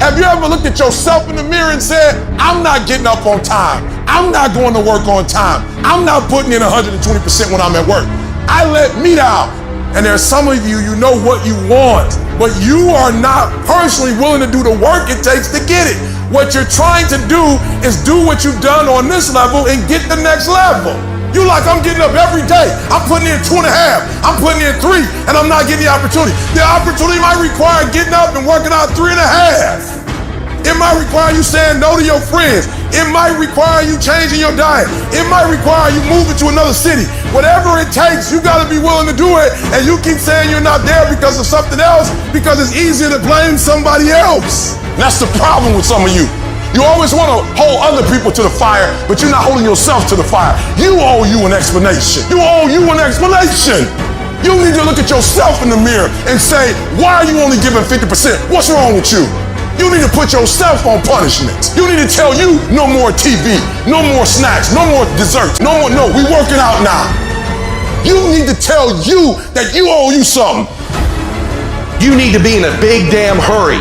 Have you ever looked at yourself in the mirror and said, I'm not getting up on time. I'm not going to work on time. I'm not putting in 120% when I'm at work. I let me down. And there's some of you, you know what you want, but you are not personally willing to do the work it takes to get it. What you're trying to do is do what you've done on this level and get the next level. You like, I'm getting up every day. I'm putting in 2.5. I'm putting in 3, and I'm not getting the opportunity. The opportunity might require getting up and working out 3.5. It might require you saying no to your friends. It might require you changing your diet. It might require you moving to another city. Whatever it takes, you gotta be willing to do it. And you keep saying you're not there because of something else, because it's easier to blame somebody else. And that's the problem with some of you. You always want to hold other people to the fire, but you're not holding yourself to the fire. You owe you an explanation. You owe you an explanation. You need to look at yourself in the mirror and say, why are you only giving 50%? What's wrong with you? You need to put yourself on punishment. You need to tell you no more TV, no more snacks, no more desserts, no, we working out now. You need to tell you that you owe you something. You need to be in a big damn hurry.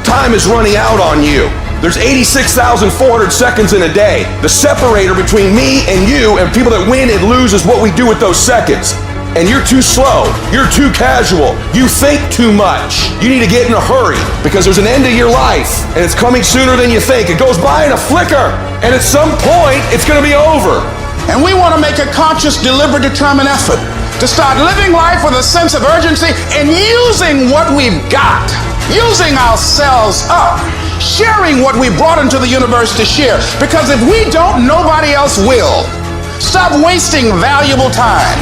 Time is running out on you. There's 86,400 seconds in a day. The separator between me and you and people that win and lose is what we do with those seconds. And you're too slow. You're too casual. You think too much. You need to get in a hurry because there's an end to your life and it's coming sooner than you think. It goes by in a flicker and at some point it's going to be over. And we want to make a conscious, deliberate, determined effort to start living life with a sense of urgency and using what we've got, using ourselves up, sharing what we brought into the universe to share. Because if we don't, nobody else will. Stop wasting valuable time.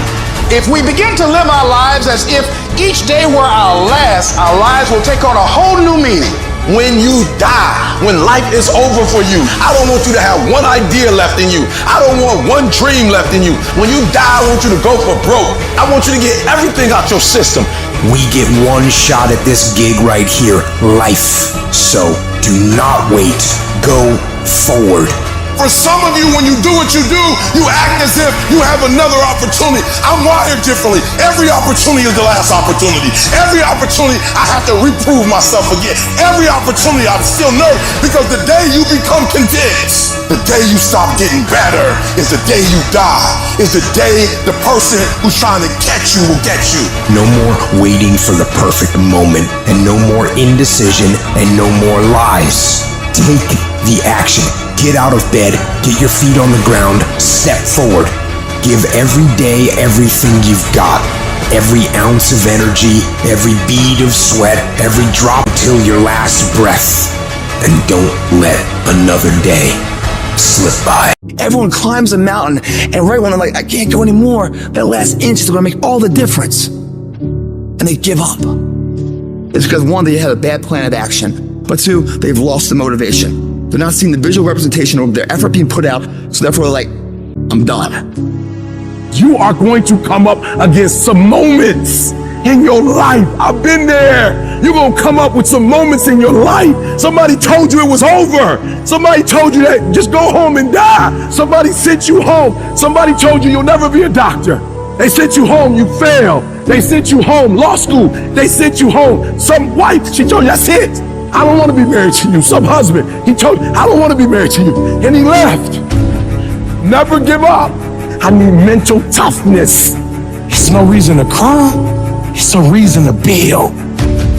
If we begin to live our lives as if each day were our last, our lives will take on a whole new meaning. When you die, when life is over for you, I don't want you to have one idea left in you. I don't want one dream left in you. When you die, I want you to go for broke. I want you to get everything out your system. We get one shot at this gig right here, life. So do not wait. Go forward. For some of you, when you do what you do, you act as if you have another opportunity. I'm wired differently. Every opportunity is the last opportunity. Every opportunity, I have to reprove myself again. Every opportunity, I'm still nervous because the day you become convinced, the day you stop getting better is the day you die. Is the day the person who's trying to catch you will get you. No more waiting for the perfect moment, and no more indecision, and no more lies. Take the action. Get out of bed, get your feet on the ground, step forward. Give every day everything you've got. Every ounce of energy, every bead of sweat, every drop till your last breath. And don't let another day slip by. Everyone climbs a mountain, and right when they're like, I can't go anymore, that last inch is gonna make all the difference. And they give up. It's because one, they had a bad plan of action, but two, they've lost the motivation. They're not seeing the visual representation of their effort being put out, so therefore they're like, I'm done. You are going to come up against some moments in your life. I've been there. You're going to come up with some moments in your life. Somebody told you it was over. Somebody told you that just go home and die. Somebody sent you home. Somebody told you you'll never be a doctor. They sent you home, you failed. They sent you home, law school. They sent you home. Some wife, she told you, that's it. I don't want to be married to you. Some husband, he told you, I don't want to be married to you. And he left. Never give up. I need mental toughness. It's no reason to cry. It's a reason to build.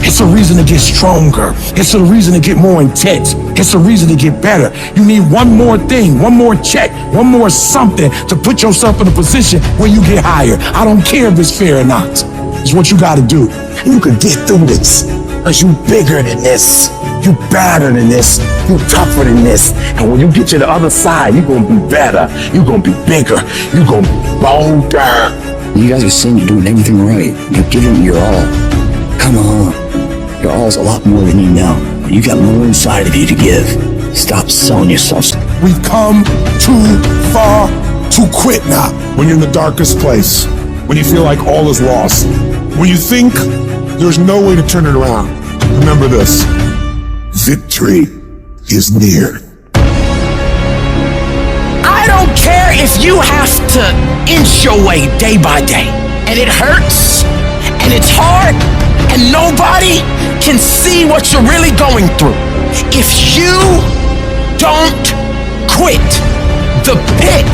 It's a reason to get stronger. It's a reason to get more intense. It's a reason to get better. You need one more thing, one more check, one more something to put yourself in a position where you get higher. I don't care if it's fair or not. It's what you got to do. You can get through this. Because you bigger than this. You better than this. You tougher than this. And when you get to the other side, you're going to be better. You're going to be bigger. You're going to be bolder. You guys are saying you're doing everything right. You're giving your all. Come on. Your all's a lot more than you know. You got more inside of you to give. Stop selling yourself. We've come too far to quit now. When you're in the darkest place, when you feel like all is lost, when you think there's no way to turn it around, remember this. Victory is near. I don't care if you have to inch your way day by day, and it hurts, and it's hard, and nobody can see what you're really going through. if you don't quit, the pit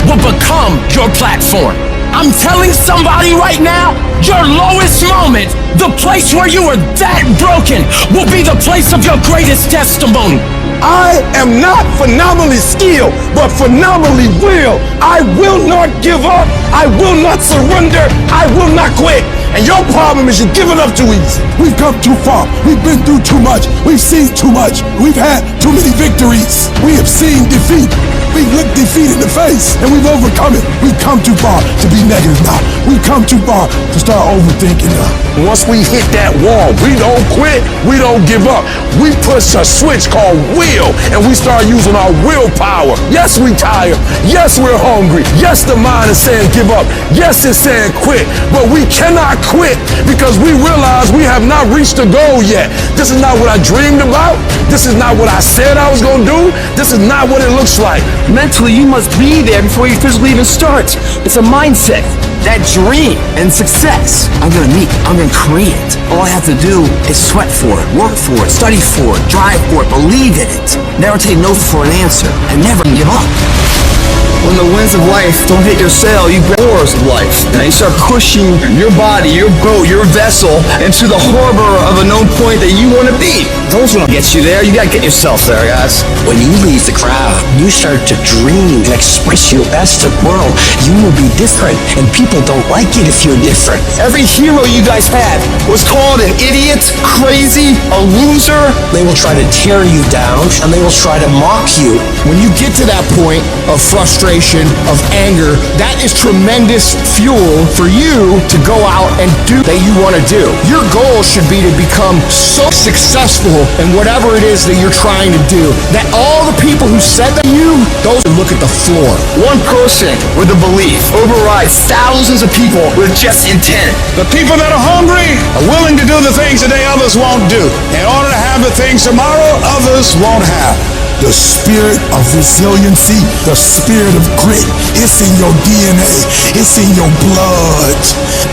will become your platform. I'm telling somebody right now, your lowest moment, the place where you were that broken, will be the place of your greatest testimony. I am not phenomenally skilled, but phenomenally real. I will not give up. I will not surrender. I will not quit. And your problem is you're giving up too easy. We've come too far. We've been through too much. We've seen too much. We've had too many victories. We have seen defeat. We've looked defeat in the face and we've overcome it. We've come too far to be negative now. We've come too far to start overthinking now. Once we hit that wall, we don't quit, we don't give up. We push a switch called will, and we start using our willpower. Yes, we tired. Yes, we're hungry. Yes, the mind is saying give up. Yes, it's saying quit. But we cannot quit because we realize we have not reached the goal yet. This is not what I dreamed about. This is not what I said I was going to do. This is not what it looks like. Mentally, you must be there before you physically even start. It's a mindset. That dream and success, I'm gonna meet, I'm gonna create it. All I have to do is sweat for it, work for it, study for it, drive for it, believe in it. Never take no for an answer, and never give up. When the winds of life don't hit your sail, you grab oars of life. And you start pushing your body, your boat, your vessel into the harbor of a known point that you want to be. Those won't get you there. You gotta get yourself there, guys. When you leave the crowd, you start to dream and express your best to the world. You will be different, and people don't like it if you're different. Every hero you guys had was called an idiot, crazy, a loser. They will try to tear you down, and they will try to mock you. When you get to that point of frustration, of anger, that is tremendous fuel for you to go out and do that you want to do. Your goal should be to become so successful in whatever it is that you're trying to do that all the people who said that you, those who look at the floor. One person with a belief overrides thousands of people with just intent. The people that are hungry are willing to do the things today others won't do in order to have the things tomorrow others won't have. The spirit of resiliency, the spirit of grit, it's in your DNA, it's in your blood.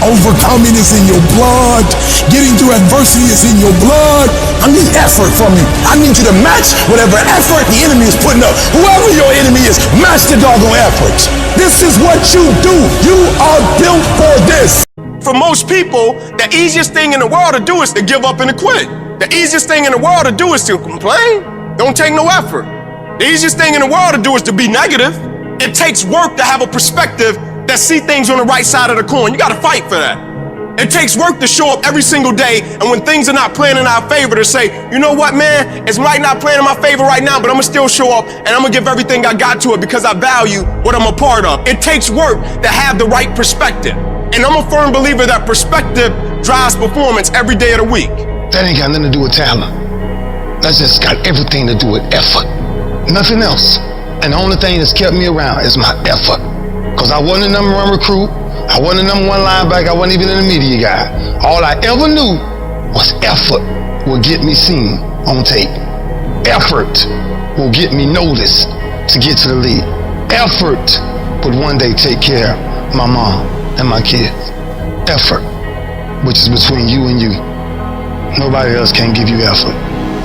Overcoming is in your blood. Getting through adversity is in your blood. I need effort from you. I need you to match whatever effort the enemy is putting up. Whoever your enemy is, match the doggone effort. This is what you do. You are built for this. For most people, the easiest thing in the world to do is to give up and to quit. The easiest thing in the world to do is to complain. Don't take no effort. The easiest thing in the world to do is to be negative. It takes work to have a perspective that see things on the right side of the coin. You gotta fight for that. It takes work to show up every single day, and when things are not playing in our favor, to say, you know what, man, it's might not playing in my favor right now, but I'm gonna still show up, and I'm gonna give everything I got to it because I value what I'm a part of. It takes work to have the right perspective. And I'm a firm believer that perspective drives performance every day of the week. That ain't got nothing to do with talent. That's just got everything to do with effort. Nothing else. And the only thing that's kept me around is my effort. Because I wasn't a number one recruit. I wasn't a number one linebacker. I wasn't even a media guy. All I ever knew was effort will get me seen on tape. Effort will get me noticed to get to the league. Effort would one day take care of my mom and my kids. Effort, which is between you and you. Nobody else can give you effort.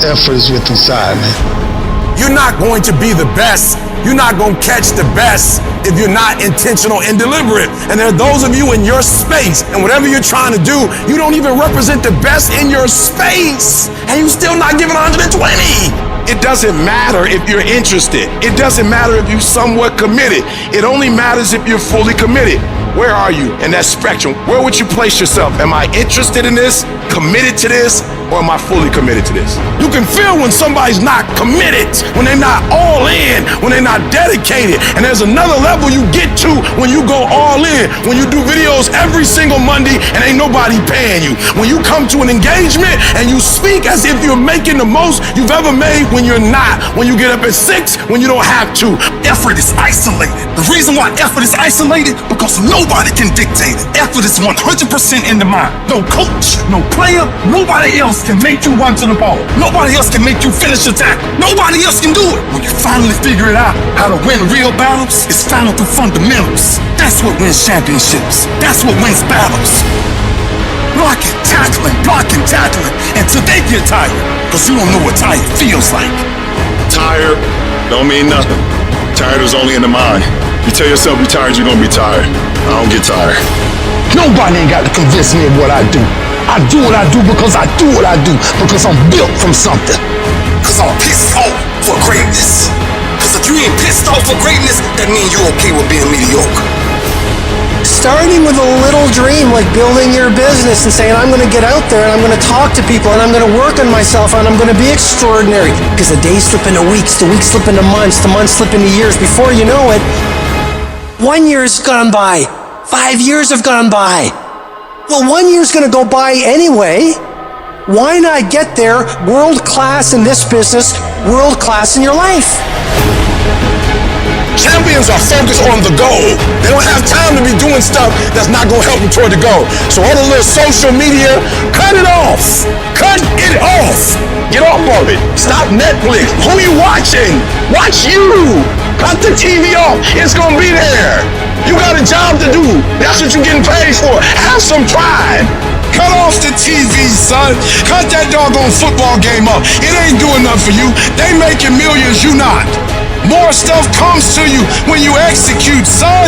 Effort is with inside, man. You're not going to be the best. You're not going to catch the best if you're not intentional and deliberate. And there are those of you in your space, and whatever you're trying to do, you don't even represent the best in your space, and you still not giving 120. It doesn't matter if you're interested. It doesn't matter if you're somewhat committed. It only matters if you're fully committed. Where are you in that spectrum? Where would you place yourself? Am I interested in this, committed to this, or am I fully committed to this? You can feel when somebody's not committed, when they're not all in, when they're not dedicated. And there's another level you get to when you go all in, when you do videos every single Monday and ain't nobody paying you. When you come to an engagement and you speak as if you're making the most you've ever made when you're not. When you get up at 6 when you don't have to. Effort is isolated. The reason why effort is isolated, because nobody can dictate it. Effort is 100% in the mind. No coach, no player, nobody else can make you run to the ball. Nobody else can make you finish your tackle. Nobody else can do it. When you finally figure it out, how to win real battles, it's found through fundamentals. That's what wins championships. That's what wins battles. blocking, tackling, until they get tired. Because you don't know what tired feels like. Tired don't mean nothing. Tired is only in the mind. You tell yourself you're tired, you're gonna be tired. I don't get tired. Nobody ain't got to convince me of what I do. I do what I do because I do what I do. Because I'm built from something. Because I'm pissed off for greatness. Because if you ain't pissed off for greatness, that means you're okay with being mediocre. Starting with a little dream, like building your business and saying, I'm going to get out there and I'm going to talk to people and I'm going to work on myself and I'm going to be extraordinary. Because the days slip into weeks, the weeks slip into months, the months slip into years. Before you know it, 1 year's gone by. 5 years have gone by. Well, 1 year's going to go by anyway. Why not get there world class in this business, world class in your life? Champions are focused on the goal. They don't have time to be doing stuff that's not going to help them toward the goal. So all the little social media, cut it off. Cut it off. Get off of it. Stop Netflix. Who you watching? Watch you. Cut the TV off. It's going to be there. You got a job to do. That's what you're getting paid for. Have some pride. Cut off the TV, son. Cut that doggone football game up. It ain't doing nothing for you. They making millions, you not. More stuff comes to you when you execute, son.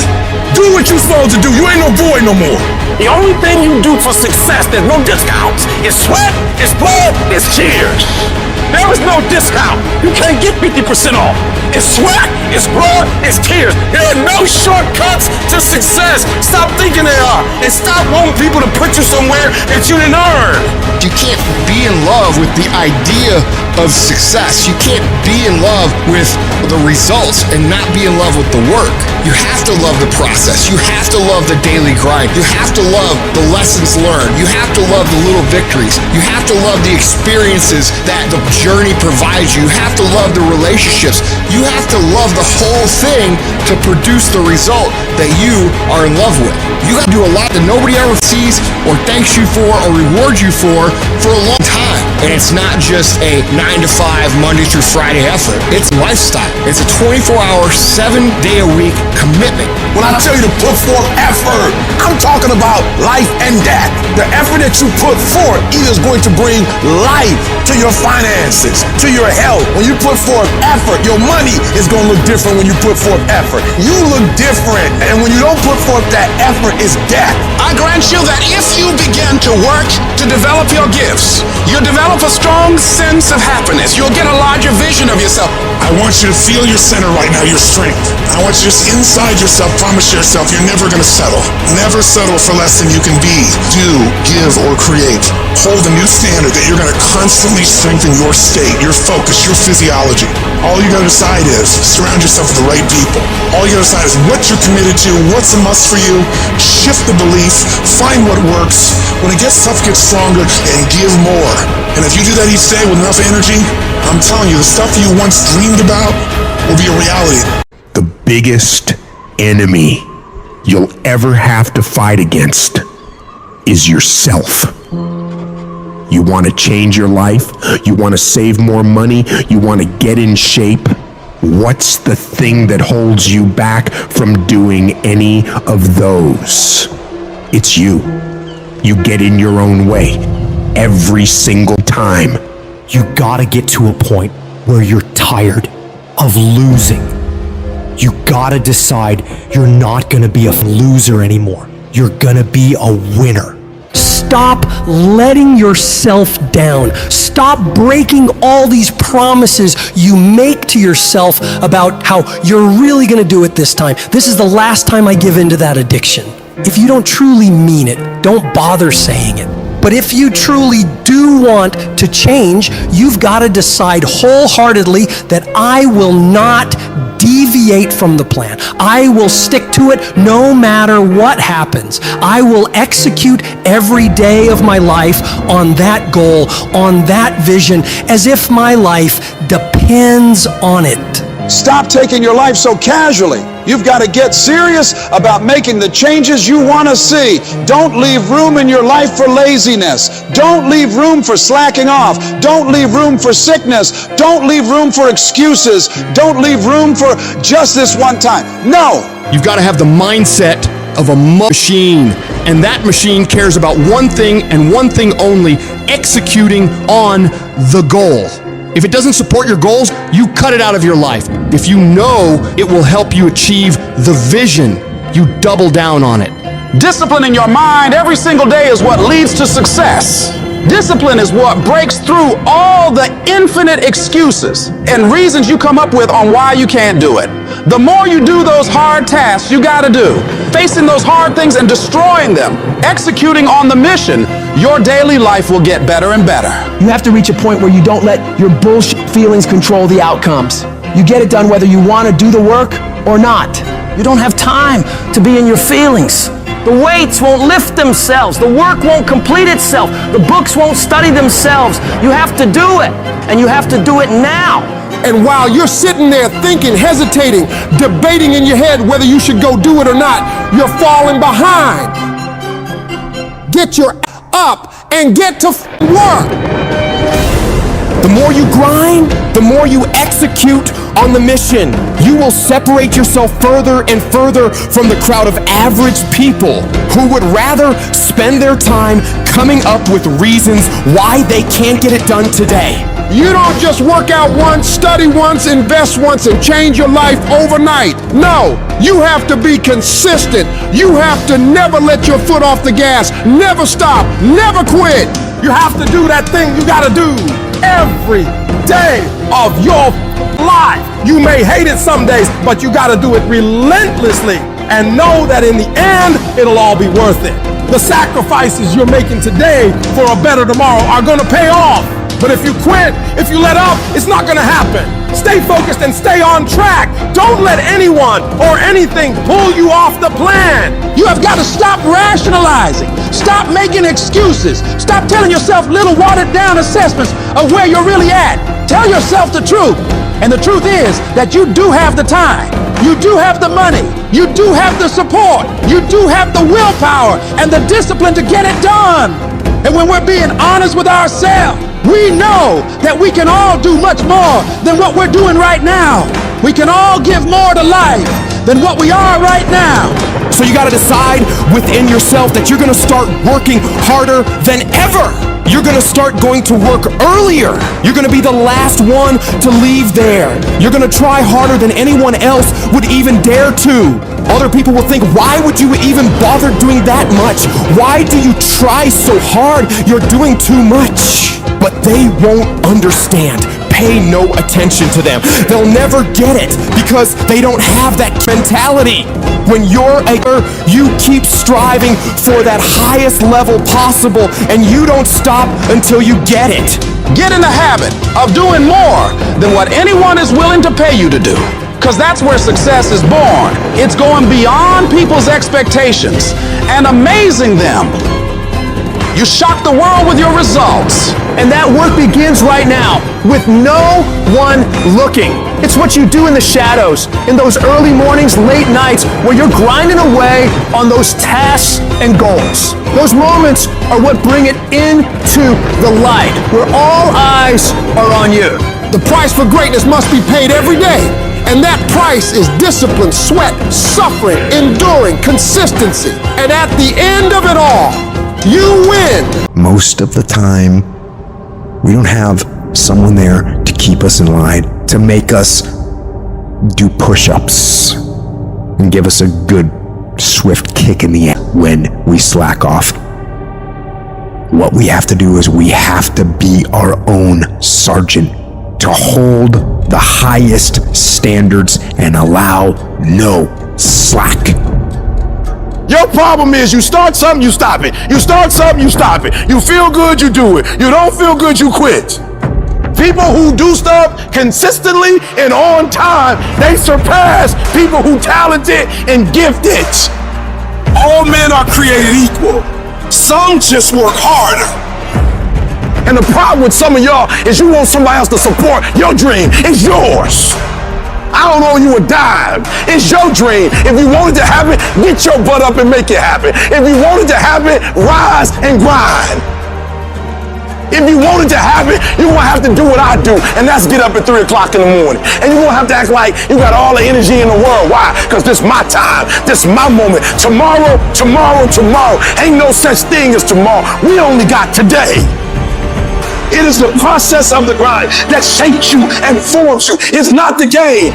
Do what you're supposed to do. You ain't no boy no more. The only thing you do for success, there's no discounts. It's sweat, it's blood, it's tears. There is no discount. You can't get 50% off. It's sweat, it's blood, it's tears. There are no shortcuts to success. Stop thinking there are. And stop wanting people to put you somewhere that you didn't earn. You can't be in love with the idea of success. You can't be in love with the results and not be in love with the work. You have to love the process. You have to love the daily grind. You have to love the lessons learned. You have to love the little victories. You have to love the experiences that the journey provides you. You have to love the relationships. You have to love the whole thing to produce the result that you are in love with. You have to do a lot that nobody ever sees or thanks you for or rewards you for a long time. And it's not just a 9-to-5 Monday through Friday effort. It's a lifestyle. It's a 24-hour, 7-day-a-week commitment. When I tell you to put forth effort, I'm talking about life and death. The effort that you put forth either is going to bring life to your finances, to your health. When you put forth effort, your money is going to look different when you put forth effort. You look different, and when you don't put forth that effort, it's death. I grant you that if you begin to work to develop your gifts, you'll develop a strong sense of happiness. You'll get a larger vision of yourself. I want you to feel your center right now, your strength. I want you to just inside yourself, promise yourself you're never going to settle. Never settle for less than you can be, do, give, or create. Hold a new standard that you're going to constantly strengthen your state, your focus, your physiology. All you got to decide is surround yourself with the right people. All you got to decide is what you're committed to, what's a must for you. Shift the belief, find what works. When it gets tough, get stronger, and give more. And if you do that each day with enough energy, I'm telling you, the stuff you once dreamed about will be a reality. The biggest enemy you'll ever have to fight against is yourself. You want to change your life? You want to save more money? You want to get in shape? What's the thing that holds you back from doing any of those? It's you. You get in your own way every single time. You gotta get to a point where you're tired of losing. You gotta decide you're not gonna be a loser anymore. You're gonna be a winner. Stop letting yourself down. Stop breaking all these promises you make to yourself about how you're really gonna do it this time. This is the last time I give in to that addiction. If you don't truly mean it, don't bother saying it. But if you truly do want to change, you've got to decide wholeheartedly that I will not deviate from the plan. I will stick to it no matter what happens. I will execute every day of my life on that goal, on that vision, as if my life depends on it. Stop taking your life so casually. You've got to get serious about making the changes you want to see. Don't leave room in your life for laziness. Don't leave room for slacking off. Don't leave room for sickness. Don't leave room for excuses. Don't leave room for just this one time. No. You've got to have the mindset of a machine. And that machine cares about one thing and one thing only, executing on the goal. If it doesn't support your goals, you cut it out of your life. If you know it will help you achieve the vision, you double down on it. Disciplining your mind every single day is what leads to success. Discipline is what breaks through all the infinite excuses and reasons you come up with on why you can't do it. The more you do those hard tasks you gotta do, facing those hard things and destroying them, executing on the mission, your daily life will get better and better. You have to reach a point where you don't let your bullshit feelings control the outcomes. You get it done whether you want to do the work or not. You don't have time to be in your feelings. The weights won't lift themselves. The work won't complete itself. The books won't study themselves. You have to do it, and you have to do it now. And while you're sitting there thinking, hesitating, debating in your head whether you should go do it or not, you're falling behind. Get your up and get to work. The more you grind, the more you execute on the mission. You will separate yourself further and further from the crowd of average people who would rather spend their time coming up with reasons why they can't get it done today. You don't just work out once, study once, invest once, and change your life overnight. No, you have to be consistent. You have to never let your foot off the gas, never stop, never quit. You have to do that thing you gotta do every day of your life. You may hate it some days, but you gotta do it relentlessly and know that in the end, it'll all be worth it. The sacrifices you're making today for a better tomorrow are gonna pay off. But if you quit, if you let up, it's not gonna happen. Stay focused and stay on track. Don't let anyone or anything pull you off the plan. You have got to stop rationalizing. Stop making excuses. Stop telling yourself little watered down assessments of where you're really at. Tell yourself the truth. And the truth is that you do have the time. You do have the money. You do have the support. You do have the willpower and the discipline to get it done. And when we're being honest with ourselves, we know that we can all do much more than what we're doing right now. We can all give more to life than what we are right now. So you gotta decide within yourself that you're gonna start working harder than ever. You're gonna start going to work earlier. You're gonna be the last one to leave there. You're gonna try harder than anyone else would even dare to. Other people will think, why would you even bother doing that much? Why do you try so hard? You're doing too much. But they won't understand. Pay no attention to them. They'll never get it because they don't have that mentality. When you're you keep striving for that highest level possible and you don't stop until you get it. Get in the habit of doing more than what anyone is willing to pay you to do. Because that's where success is born. It's going beyond people's expectations and amazing them. You shock the world with your results. And that work begins right now with no one looking. It's what you do in the shadows, in those early mornings, late nights, where you're grinding away on those tasks and goals. Those moments are what bring it into the light, where all eyes are on you. The price for greatness must be paid every day. And that price is discipline, sweat, suffering, enduring, consistency. And at the end of it all, you win. Most of the time, we don't have someone there to keep us in line, to make us do push-ups and give us a good, swift kick in the ass when we slack off. What we have to do is we have to be our own sergeant, to hold the highest standards and allow no slack. Your problem is you start something, you stop it. You start something, you stop it. You feel good, you do it. You don't feel good, you quit. People who do stuff consistently and on time, they surpass people who talented and gifted. All men are created equal. Some just work harder. And the problem with some of y'all is you want somebody else to support your dream. It's yours. I don't owe you a dime. It's your dream. If you want it to happen, get your butt up and make it happen. If you want it to happen, rise and grind. If you want it to happen, you're gonna have to do what I do, and that's get up at 3 o'clock in the morning. And you're gonna have to act like you got all the energy in the world. Why? Because this is my time, this is my moment. Tomorrow, tomorrow, tomorrow. Ain't no such thing as tomorrow. We only got today. It is the process of the grind that shapes you and forms you. It's not the game.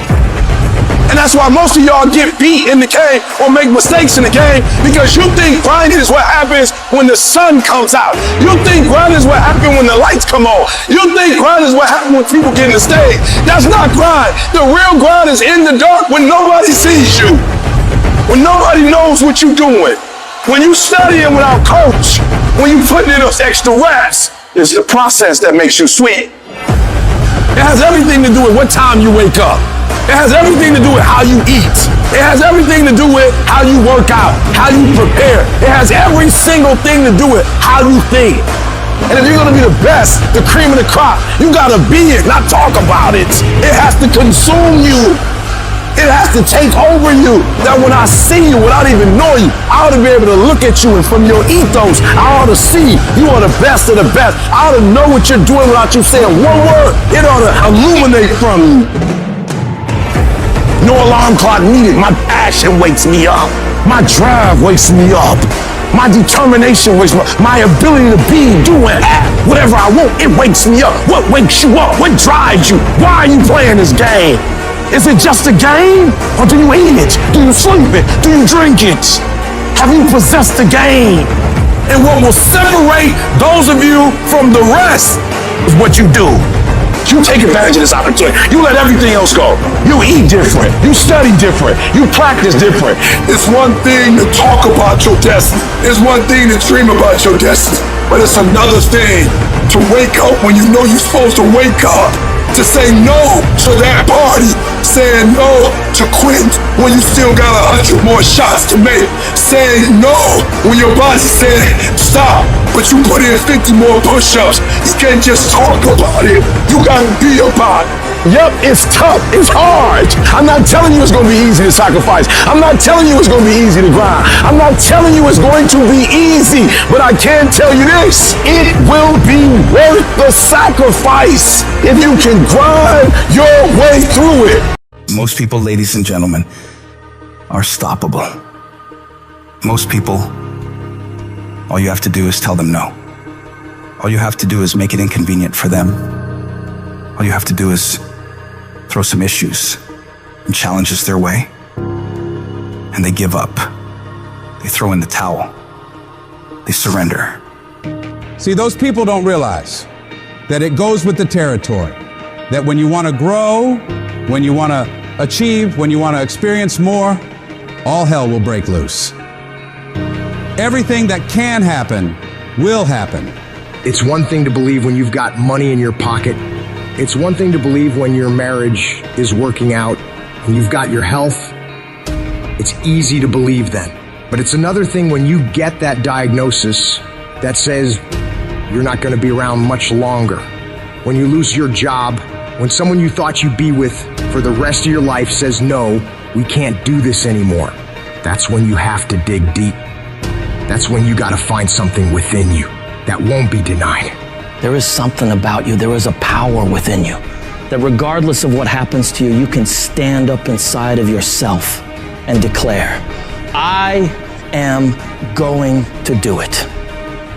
And that's why most of y'all get beat in the game or make mistakes in the game, because you think grinding is what happens when the sun comes out. You think grinding is what happens when the lights come on. You think grinding is what happens when people get in the stage. That's not grind. The real grind is in the dark when nobody sees you, when nobody knows what you're doing, when you studying without coach, when you putting in those extra reps. It's the process that makes you sweet. It has everything to do with what time you wake up. It has everything to do with how you eat. It has everything to do with how you work out, how you prepare. It has every single thing to do with how you think. And if you're gonna be the best, the cream of the crop, you gotta be it, not talk about it. It has to consume you. It has to take over you. That when I see you, without even knowing you, I ought to be able to look at you, and from your ethos, I ought to see you are the best of the best. I ought to know what you're doing without you saying one word. It ought to illuminate from you. No alarm clock needed. My passion wakes me up. My drive wakes me up. My determination wakes me up. My ability to be, do, and act whatever I want, it wakes me up. What wakes you up? What drives you? Why are you playing this game? Is it just a game? Or do you eat it? Do you sleep it? Do you drink it? Have you possessed the game? And what will separate those of you from the rest is what you do. You take advantage of this opportunity. You let everything else go. You eat different. You study different. You practice different. It's one thing to talk about your destiny. It's one thing to dream about your destiny. But it's another thing to wake up when you know you're supposed to wake up. To say no to that party, saying no to quit when you still got 100 more shots to make, saying no when your boss said stop, but you put in 50 more push-ups. You can't just talk about it, you gotta be about it. Yep, it's tough, it's hard. I'm not telling you it's gonna be easy to sacrifice. I'm not telling you it's gonna be easy to grind. I'm not telling you it's going to be easy, but I can tell you this, it will be worth the sacrifice if you can grind your way through it. Most people, ladies and gentlemen, are stoppable. Most people, all you have to do is tell them no. All you have to do is make it inconvenient for them. All you have to do is throw some issues and challenges their way, and they give up. They throw in the towel. They surrender. See, those people don't realize that it goes with the territory. That when you want to grow, when you want to achieve, when you want to experience more, all hell will break loose. Everything that can happen will happen. It's one thing to believe when you've got money in your pocket. It's one thing to believe when your marriage is working out and you've got your health. It's easy to believe then. But it's another thing when you get that diagnosis that says you're not going to be around much longer. When you lose your job, when someone you thought you'd be with for the rest of your life says, no, we can't do this anymore. That's when you have to dig deep. That's when you got to find something within you that won't be denied. There is something about you, there is a power within you, that regardless of what happens to you, you can stand up inside of yourself and declare, I am going to do it.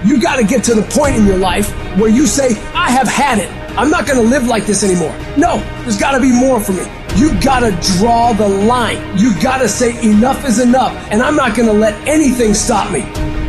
You got to get to the point in your life where you say, I have had it. I'm not going to live like this anymore. No, there's got to be more for me. You got to draw the line. You got to say enough is enough, and I'm not going to let anything stop me.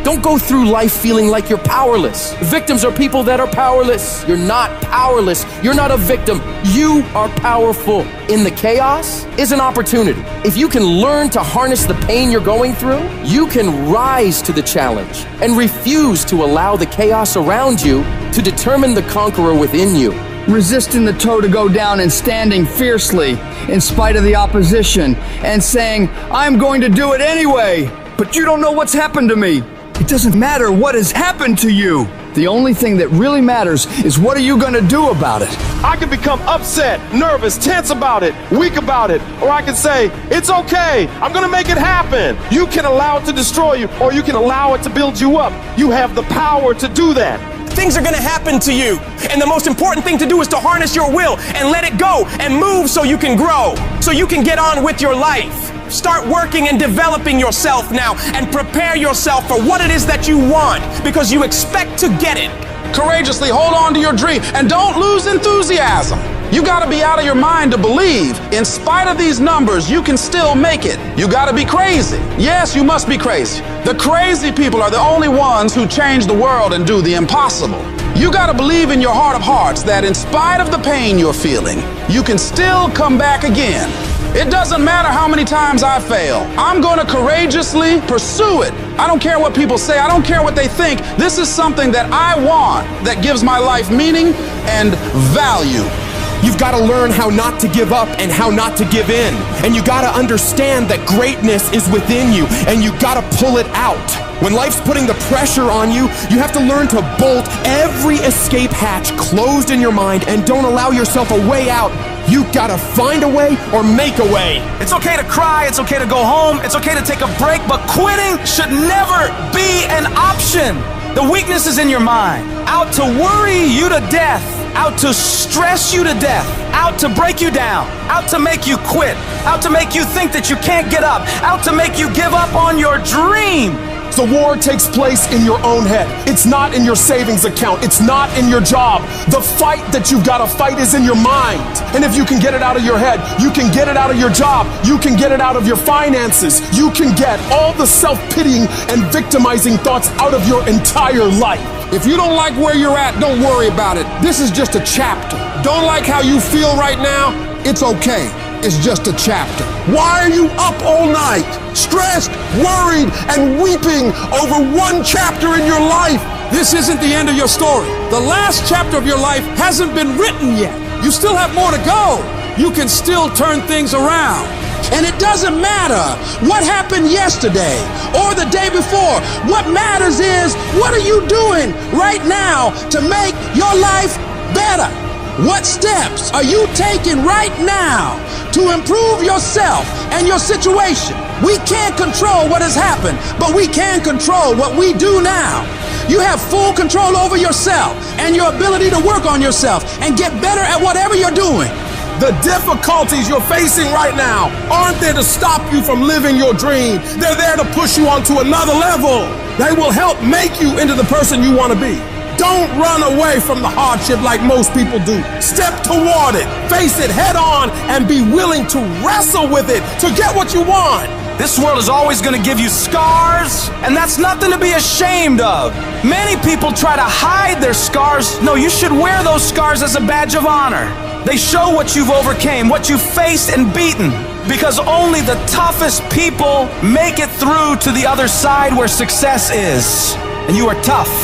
Don't go through life feeling like you're powerless. Victims are people that are powerless. You're not powerless. You're not a victim. You are powerful. In the chaos is an opportunity. If you can learn to harness the pain you're going through, you can rise to the challenge and refuse to allow the chaos around you to determine the conqueror within you. Resisting the toe to go down and standing fiercely in spite of the opposition and saying, I'm going to do it anyway, but you don't know what's happened to me. It doesn't matter what has happened to you. The only thing that really matters is what are you going to do about it? I can become upset, nervous, tense about it, weak about it, or I can say, it's okay, I'm gonna make it happen. You can allow it to destroy you, or you can allow it to build you up. You have the power to do that. things are gonna happen to you. And the most important thing to do is to harness your will and let it go and move so you can grow, so you can get on with your life. Start working and developing yourself now and prepare yourself for what it is that you want, because you expect to get it. Courageously hold on to your dream and don't lose enthusiasm. You gotta be out of your mind to believe, in spite of these numbers, you can still make it. You gotta be crazy. Yes, you must be crazy. The crazy people are the only ones who change the world and do the impossible. You gotta believe in your heart of hearts that in spite of the pain you're feeling, you can still come back again. It doesn't matter how many times I fail. I'm gonna courageously pursue it. I don't care what people say. I don't care what they think. This is something that I want that gives my life meaning and value. You've got to learn how not to give up and how not to give in. And you got to understand that greatness is within you, and you got to pull it out. When life's putting the pressure on you, you have to learn to bolt every escape hatch closed in your mind and don't allow yourself a way out. You gotta find a way or make a way. It's okay to cry, it's okay to go home, it's okay to take a break, but quitting should never be an option. The weakness is in your mind, out to worry you to death, out to stress you to death, out to break you down, out to make you quit, out to make you think that you can't get up, out to make you give up on your dream. The war takes place in your own head. It's not in your savings account. It's not in your job. The fight that you've got to fight is in your mind. And if you can get it out of your head, you can get it out of your job. You can get it out of your finances. You can get all the self-pitying and victimizing thoughts out of your entire life. If you don't like where you're at, don't worry about it. This is just a chapter. Don't like how you feel right now? It's okay. It's just a chapter. Why are you up all night, stressed, worried, and weeping over one chapter in your life? This isn't the end of your story. The last chapter of your life hasn't been written yet. You still have more to go. You can still turn things around. And it doesn't matter what happened yesterday or the day before. What matters is, what are you doing right now to make your life better? What steps are you taking right now to improve yourself and your situation? We can't control what has happened, but we can control what we do now. You have full control over yourself and your ability to work on yourself and get better at whatever you're doing. The difficulties you're facing right now aren't there to stop you from living your dream. They're there to push you onto another level. They will help make you into the person you want to be. Don't run away from the hardship like most people do. Step toward it, face it head on, and be willing to wrestle with it to get what you want. This world is always going to give you scars, and that's nothing to be ashamed of. Many people try to hide their scars. No, you should wear those scars as a badge of honor. They show what you've overcame, what you've faced and beaten, because only the toughest people make it through to the other side where success is. And you are tough.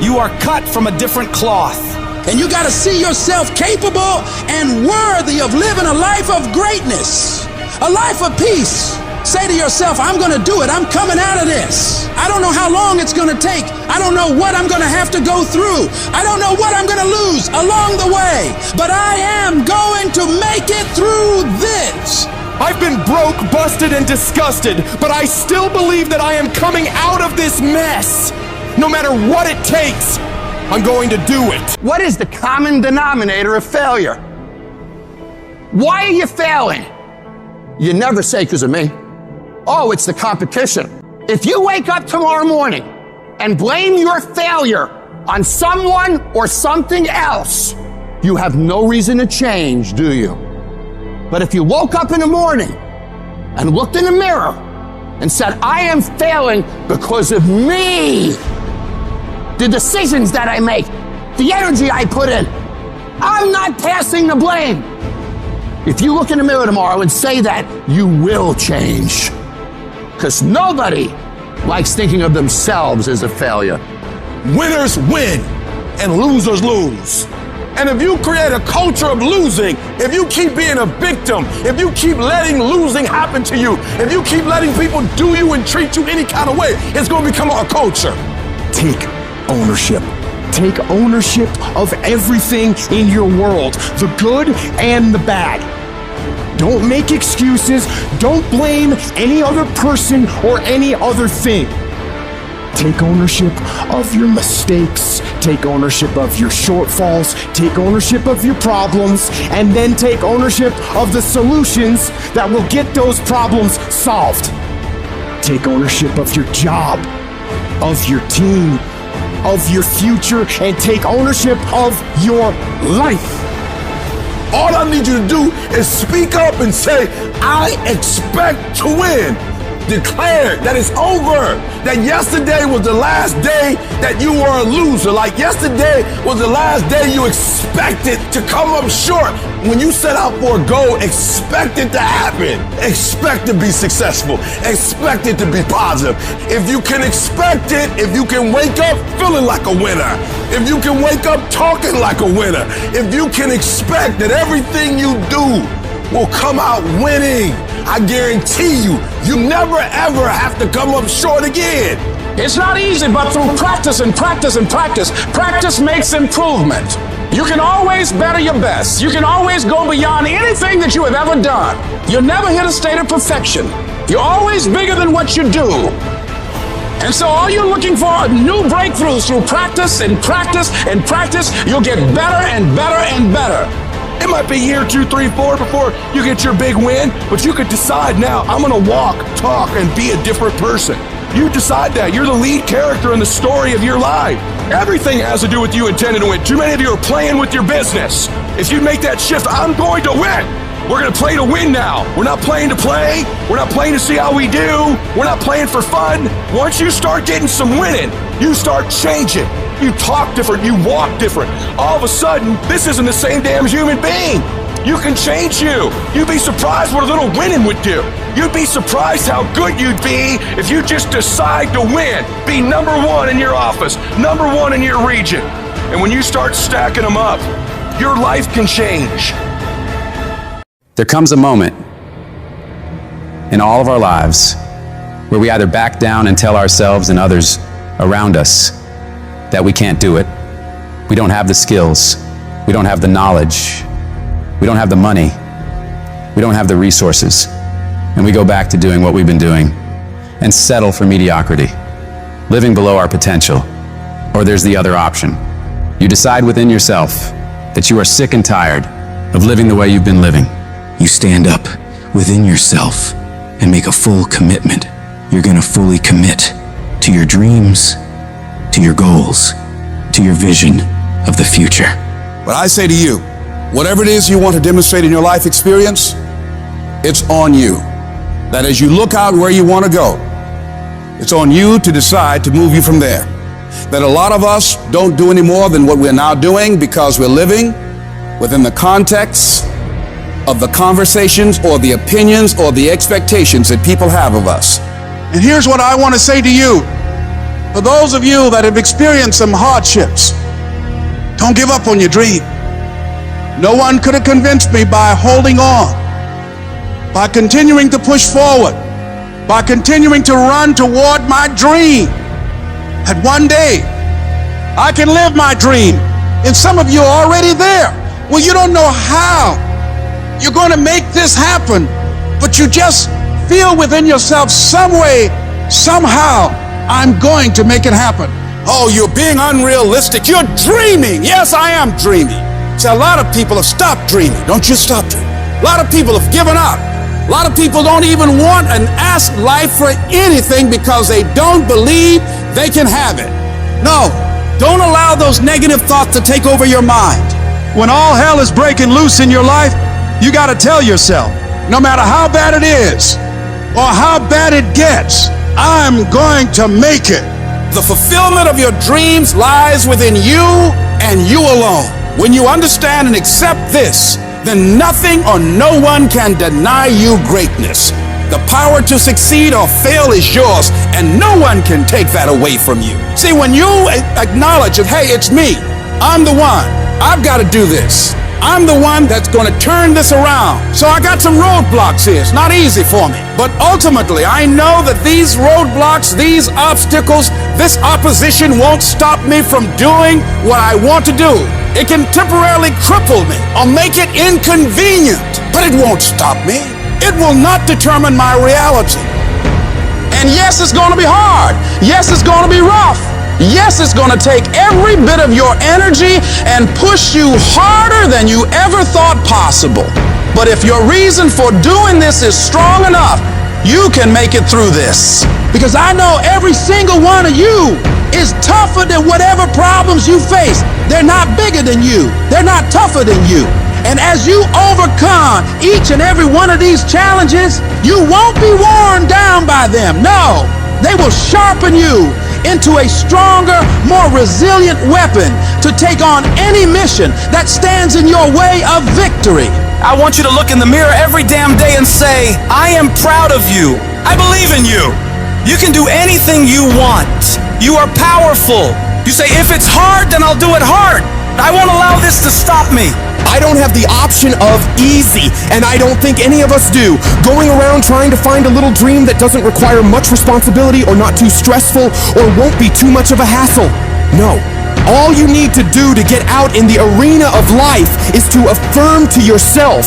You are cut from a different cloth. And you got to see yourself capable and worthy of living a life of greatness, a life of peace. Say to yourself, I'm going to do it. I'm coming out of this. I don't know how long it's going to take. I don't know what I'm going to have to go through. I don't know what I'm going to lose along the way. But I am going to make it through this. I've been broke, busted, and disgusted, but I still believe that I am coming out of this mess. No matter what it takes, I'm going to do it. What is the common denominator of failure? Why are you failing? You never say because of me. Oh, it's the competition. If you wake up tomorrow morning and blame your failure on someone or something else, you have no reason to change, do you? But if you woke up in the morning and looked in the mirror and said, I am failing because of me, the decisions that I make, the energy I put in, I'm not passing the blame. If you look in the mirror tomorrow and say that, you will change. Because nobody likes thinking of themselves as a failure. Winners win and losers lose. And if you create a culture of losing, if you keep being a victim, if you keep letting losing happen to you, if you keep letting people do you and treat you any kind of way, it's going to become a culture. Take ownership. Take ownership of everything in your world, the good and the bad. Don't make excuses. Don't blame any other person or any other thing. Take ownership of your mistakes, take ownership of your shortfalls, take ownership of your problems, and then take ownership of the solutions that will get those problems solved. Take ownership of your job, of your team, of your future, and take ownership of your life. All I need you to do is speak up and say, I expect to win. Declare that it's over. That yesterday was the last day that you were a loser. Like yesterday was the last day you expected to come up short. When you set out for a goal, expect it to happen. Expect to be successful. Expect it to be positive. If you can expect it, if you can wake up feeling like a winner, if you can wake up talking like a winner, if you can expect that everything you do will come out winning, I guarantee you, you never ever have to come up short again. It's not easy, but through practice and practice and practice, practice makes improvement. You can always better your best. You can always go beyond anything that you have ever done. You'll never hit a state of perfection. You're always bigger than what you do. And so all you're looking for are new breakthroughs through practice and practice and practice. You'll get better and better and better. It might be year 2, 3, 4 before you get your big win, but you could decide now, I'm gonna walk, talk, and be a different person. You decide that. You're the lead character in the story of your life. Everything has to do with you intending to win. Too many of you are playing with your business. If you make that shift, I'm going to win. We're gonna play to win now. We're not playing to play. We're not playing to see how we do. We're not playing for fun. Once you start getting some winning, you start changing. You talk different, you walk different. All of a sudden, this isn't the same damn human being. You can change you. You'd be surprised what a little winning would do. You'd be surprised how good you'd be if you just decide to win. Be number one in your office, number one in your region. And when you start stacking them up, your life can change. There comes a moment in all of our lives where we either back down and tell ourselves and others around us that we can't do it. We don't have the skills. We don't have the knowledge. We don't have the money. We don't have the resources. And we go back to doing what we've been doing and settle for mediocrity, living below our potential. Or there's the other option. You decide within yourself that you are sick and tired of living the way you've been living. You stand up within yourself and make a full commitment. You're gonna fully commit to your dreams, to your goals, to your vision of the future. But I say to you, whatever it is you want to demonstrate in your life experience, it's on you. That as you look out where you want to go, it's on you to decide to move you from there. That a lot of us don't do any more than what we're now doing because we're living within the context of the conversations or the opinions or the expectations that people have of us. And here's what I want to say to you. For those of you that have experienced some hardships, don't give up on your dream. No one could have convinced me by holding on, by continuing to push forward, by continuing to run toward my dream, that one day I can live my dream. And some of you are already there. Well, you don't know how you're going to make this happen, but you just feel within yourself some way, somehow, I'm going to make it happen. Oh, you're being unrealistic. You're dreaming. Yes, I am dreaming. See, a lot of people have stopped dreaming. Don't you stop dreaming. A lot of people have given up. A lot of people don't even want and ask life for anything because they don't believe they can have it. No, don't allow those negative thoughts to take over your mind. When all hell is breaking loose in your life, you got to tell yourself, no matter how bad it is or how bad it gets, I'm going to make it. The fulfillment of your dreams lies within you and you alone. When you understand and accept this, then nothing or no one can deny you greatness. The power to succeed or fail is yours, and no one can take that away from you. See, when you acknowledge that, hey, it's me, I'm the one, I've got to do this. I'm the one that's going to turn this around. So I got some roadblocks here. It's not easy for me. But ultimately, I know that these roadblocks, these obstacles, this opposition won't stop me from doing what I want to do. It can temporarily cripple me or make it inconvenient, but it won't stop me. It will not determine my reality. And yes, it's going to be hard. Yes, it's going to be rough. Yes, it's going to take every bit of your energy and push you harder than you ever thought possible. But if your reason for doing this is strong enough, you can make it through this. Because I know every single one of you is tougher than whatever problems you face. They're not bigger than you. They're not tougher than you. And as you overcome each and every one of these challenges, you won't be worn down by them. No, they will sharpen you into a stronger, more resilient weapon to take on any mission that stands in your way of victory. I want you to look in the mirror every damn day and say, I am proud of you. I believe in you. You can do anything you want. You are powerful. You say, if it's hard, then I'll do it hard. I won't allow this to stop me. I don't have the option of easy, and I don't think any of us do. Going around trying to find a little dream that doesn't require much responsibility or not too stressful or won't be too much of a hassle. No. All you need to do to get out in the arena of life is to affirm to yourself,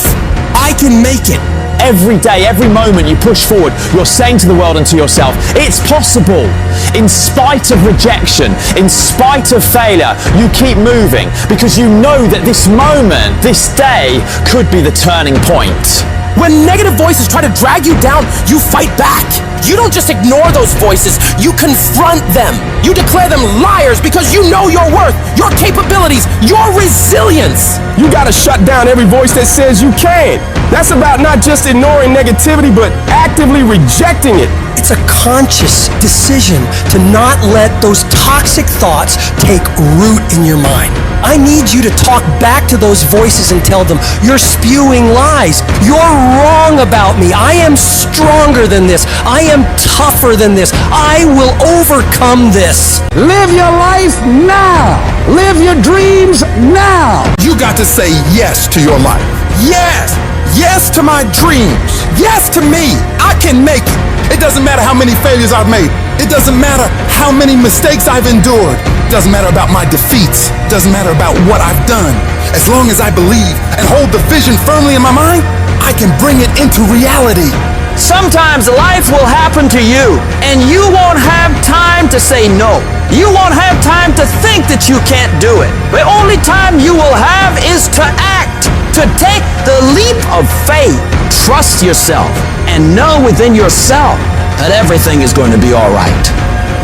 I can make it. Every day, every moment you push forward, you're saying to the world and to yourself, it's possible. In spite of rejection, in spite of failure, you keep moving because you know that this moment, this day, could be the turning point. When negative voices try to drag you down, you fight back. You don't just ignore those voices, you confront them. You declare them liars because you know your worth, your capabilities, your resilience. You gotta shut down every voice that says you can't. That's about not just ignoring negativity, but actively rejecting it. It's a conscious decision to not let those toxic thoughts take root in your mind. I need you to talk back to those voices and tell them, you're spewing lies. You're wrong about me. I am stronger than this. I am tougher than this. I will overcome this. Live your life now. Live your dreams now. You got to say yes to your life. Yes. Yes to my dreams. Yes to me. I can make it. It doesn't matter how many failures I've made. It doesn't matter how many mistakes I've endured. It doesn't matter about my defeats. It doesn't matter about what I've done. As long as I believe and hold the vision firmly in my mind, I can bring it into reality. Sometimes life will happen to you, and you won't have time to say no. You won't have time to think that you can't do it. The only time you will have is to act, to take the leap of faith. Trust yourself and know within yourself that everything is going to be all right.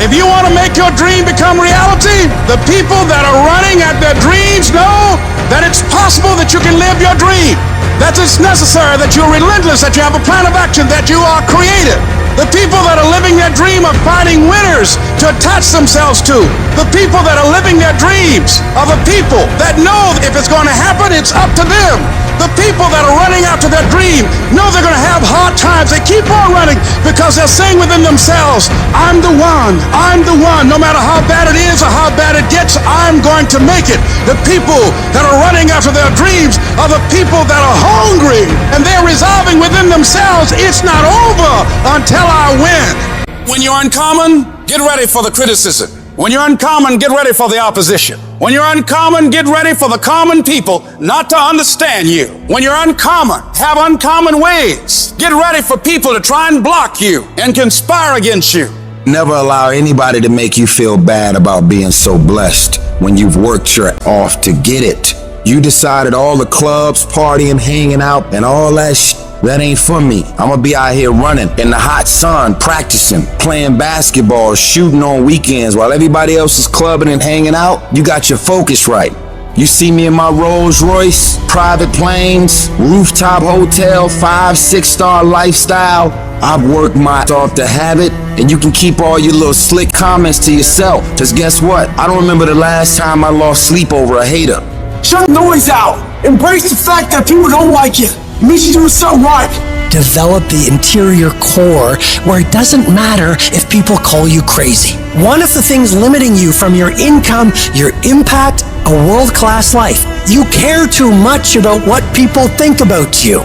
If you want to make your dream become reality, the people that are running at their dreams know that it's possible that you can live your dream. That it's necessary, that you're relentless, that you have a plan of action, that you are creative. The people that are living their dream of finding winners to attach themselves to. The people that are living their dreams are the people that know if it's going to happen, it's up to them. The people that are running after their dream know they're going to have hard times. They keep on running because they're saying within themselves, I'm the one. I'm the one. No matter how bad it is or how bad it gets, I'm going to make it. The people that are running after their dreams are the people that are hungry and they're resolving within themselves, it's not over until I win. When you're uncommon, get ready for the criticism. When you're uncommon, get ready for the opposition. When you're uncommon, get ready for the common people not to understand you. When you're uncommon, have uncommon ways. Get ready for people to try and block you and conspire against you. Never allow anybody to make you feel bad about being so blessed when you've worked your off to get it. You decided all the clubs, partying, hanging out, and all that that ain't for me. I'm gonna be out here running in the hot sun, practicing, playing basketball, shooting on weekends while everybody else is clubbing and hanging out. You got your focus right. You see me in my Rolls Royce, private planes, rooftop hotel, 5-6-star lifestyle. I've worked my off to have it, and you can keep all your little slick comments to yourself. Cause guess what? I don't remember the last time I lost sleep over a hater. Shut the noise out. Embrace the fact that people don't like you. It means you're doing something right. Develop the interior core where it doesn't matter if people call you crazy. One of the things limiting you from your income, your impact, a world-class life. You care too much about what people think about you.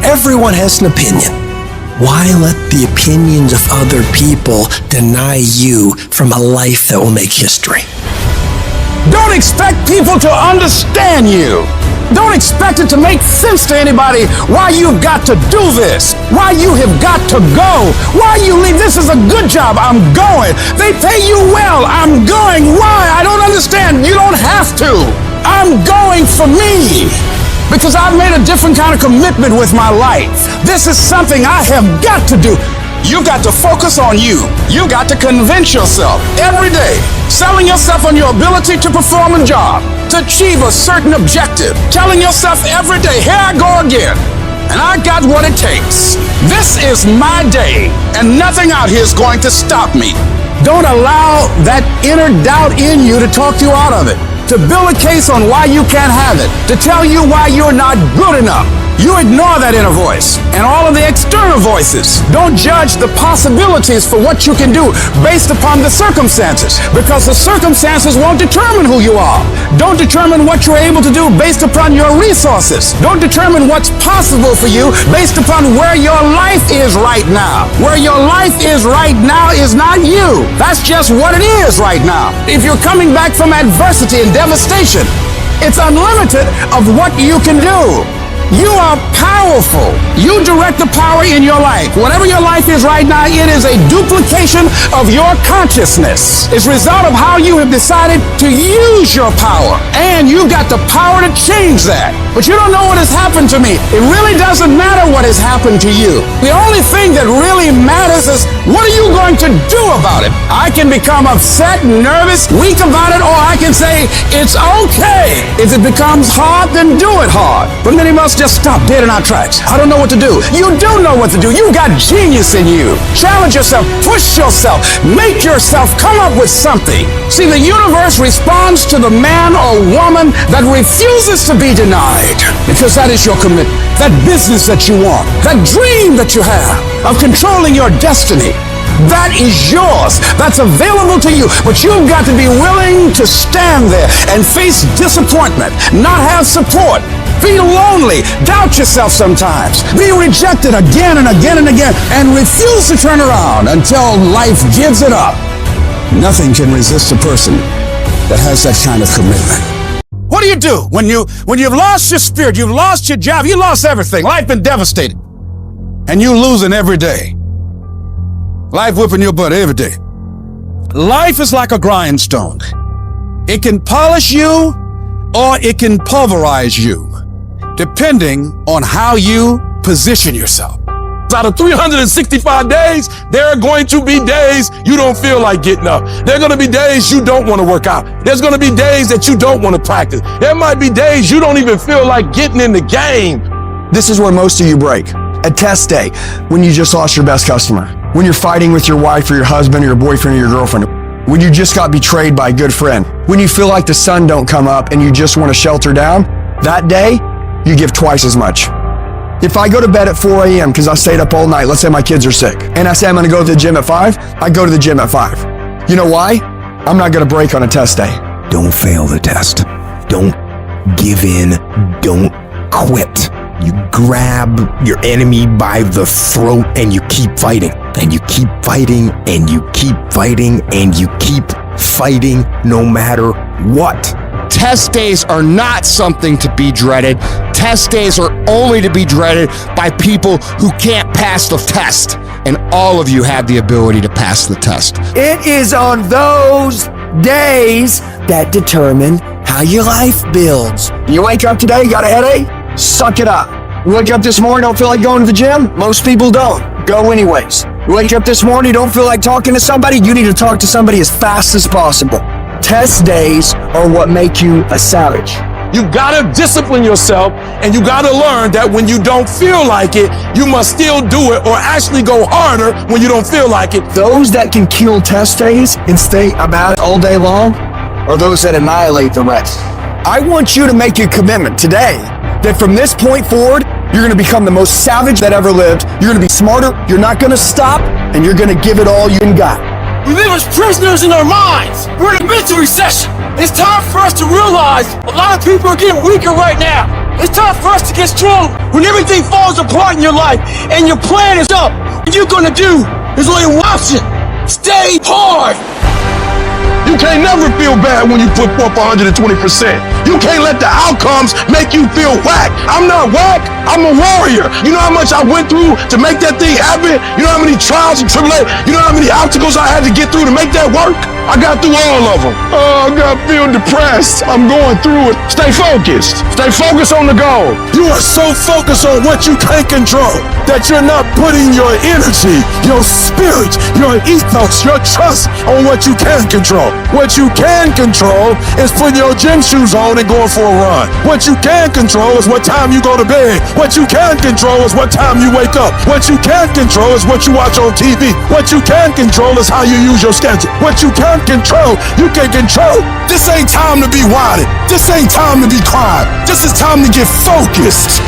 Everyone has an opinion. Why let the opinions of other people deny you from a life that will make history? Don't expect people to understand you. Don't expect it to make sense to anybody why you've got to do this, why you have got to go, why you leave. This is a good job. I'm going. They pay you well. I'm going. Why? I don't understand. You don't have to. I'm going for me. Because I've made a different kind of commitment with my life. This is something I have got to do. You've got to focus on you. You've got to convince yourself every day, selling yourself on your ability to perform a job, to achieve a certain objective, telling yourself every day, here I go again, and I got what it takes. This is my day, and nothing out here is going to stop me. Don't allow that inner doubt in you to talk you out of it, to build a case on why you can't have it, to tell you why you're not good enough. You ignore that inner voice and all of the external voices. Don't judge the possibilities for what you can do based upon the circumstances, because the circumstances won't determine who you are. Don't determine what you're able to do based upon your resources. Don't determine what's possible for you based upon where your life is right now. Where your life is right now is not you. That's just what it is right now. If you're coming back from adversity and devastation, it's unlimited of what you can do. You are powerful. You direct the power in your life. Whatever your life is right now, it is a duplication of your consciousness. It's a result of how you have decided to use your power. And you've got the power to change that. But you don't know what has happened to me. It really doesn't matter what has happened to you. The only thing that really matters is, what are you going to do about it? I can become upset, nervous, weak about it, or I can say, it's okay. If it becomes hard, then do it hard. But many must just stop dead in our tracks. I don't know what to do. You do know what to do. You've got genius in you. Challenge yourself, push yourself, make yourself come up with something. See, the universe responds to the man or woman that refuses to be denied, because that is your commitment. That business that you want, that dream that you have of controlling your destiny, that is yours. That's available to you. But you've got to be willing to stand there and face disappointment, not have support, feel lonely, doubt yourself sometimes, be rejected again and again and again, and refuse to turn around until life gives it up. Nothing can resist a person that has that kind of commitment. What do you do when you've lost your spirit, you've lost your job, you lost everything, life been devastated, and you losing every day? Life whipping your butt every day. Life is like a grindstone. It can polish you or it can pulverize you, depending on how you position yourself. Out of 365 days, there are going to be days you don't feel like getting up. There are going to be days you don't want to work out. There's going to be days that you don't want to practice. There might be days you don't even feel like getting in the game. This is where most of you break. At test day, when you just lost your best customer, when you're fighting with your wife or your husband or your boyfriend or your girlfriend, when you just got betrayed by a good friend, when you feel like the sun don't come up and you just want to shelter down, that day, you give twice as much. If I go to bed at 4 a.m. because I stayed up all night, let's say my kids are sick, and I say I'm going to go to the gym at 5, I go to the gym at 5. You know why? I'm not going to break on a test day. Don't fail the test. Don't give in. Don't quit. You grab your enemy by the throat and you keep fighting. And you keep fighting and you keep fighting and you keep fighting no matter what. Test days are not something to be dreaded. Test days are only to be dreaded by people who can't pass the test. And all of you have the ability to pass the test. It is on those days that determine how your life builds. You wake up today, you got a headache? Suck it up. You wake up this morning, don't feel like going to the gym? Most people don't. Go anyways. You wake up this morning, you don't feel like talking to somebody? You need to talk to somebody as fast as possible. Test days are what make you a savage. You gotta discipline yourself, and you gotta learn that when you don't feel like it, you must still do it or actually go harder when you don't feel like it. Those that can kill test days and stay about it all day long are those that annihilate the rest. I want you to make a commitment today that from this point forward, you're gonna become the most savage that ever lived. You're gonna be smarter, you're not gonna stop, and you're gonna give it all you got. We live as prisoners in our minds. We're in a mental recession. It's time for us to realize a lot of people are getting weaker right now. It's time for us to get strong. When everything falls apart in your life and your plan is up, what you're gonna do is only watch it. Stay hard. You can't never feel bad when you put forth 120%. You You can't let the outcomes make you feel whack. I'm not whack. I'm a warrior. You know how much I went through to make that thing happen? You know how many trials and tribulations? You know how many obstacles I had to get through to make that work? I got through all of them. Oh, God, I feel depressed. I'm going through it. Stay focused. Stay focused on the goal. You are so focused on what you can't control that you're not putting your energy, your spirit, your ethos, your trust on what you can control. What you can control is putting your gym shoes on and going for a run. What you can control is what time you go to bed. What you can control is what time you wake up. What you can control is what you watch on TV. What you can control is how you use your schedule. What you can control, you can control. This ain't time to be whining. This ain't time to be crying. This is time to get focused.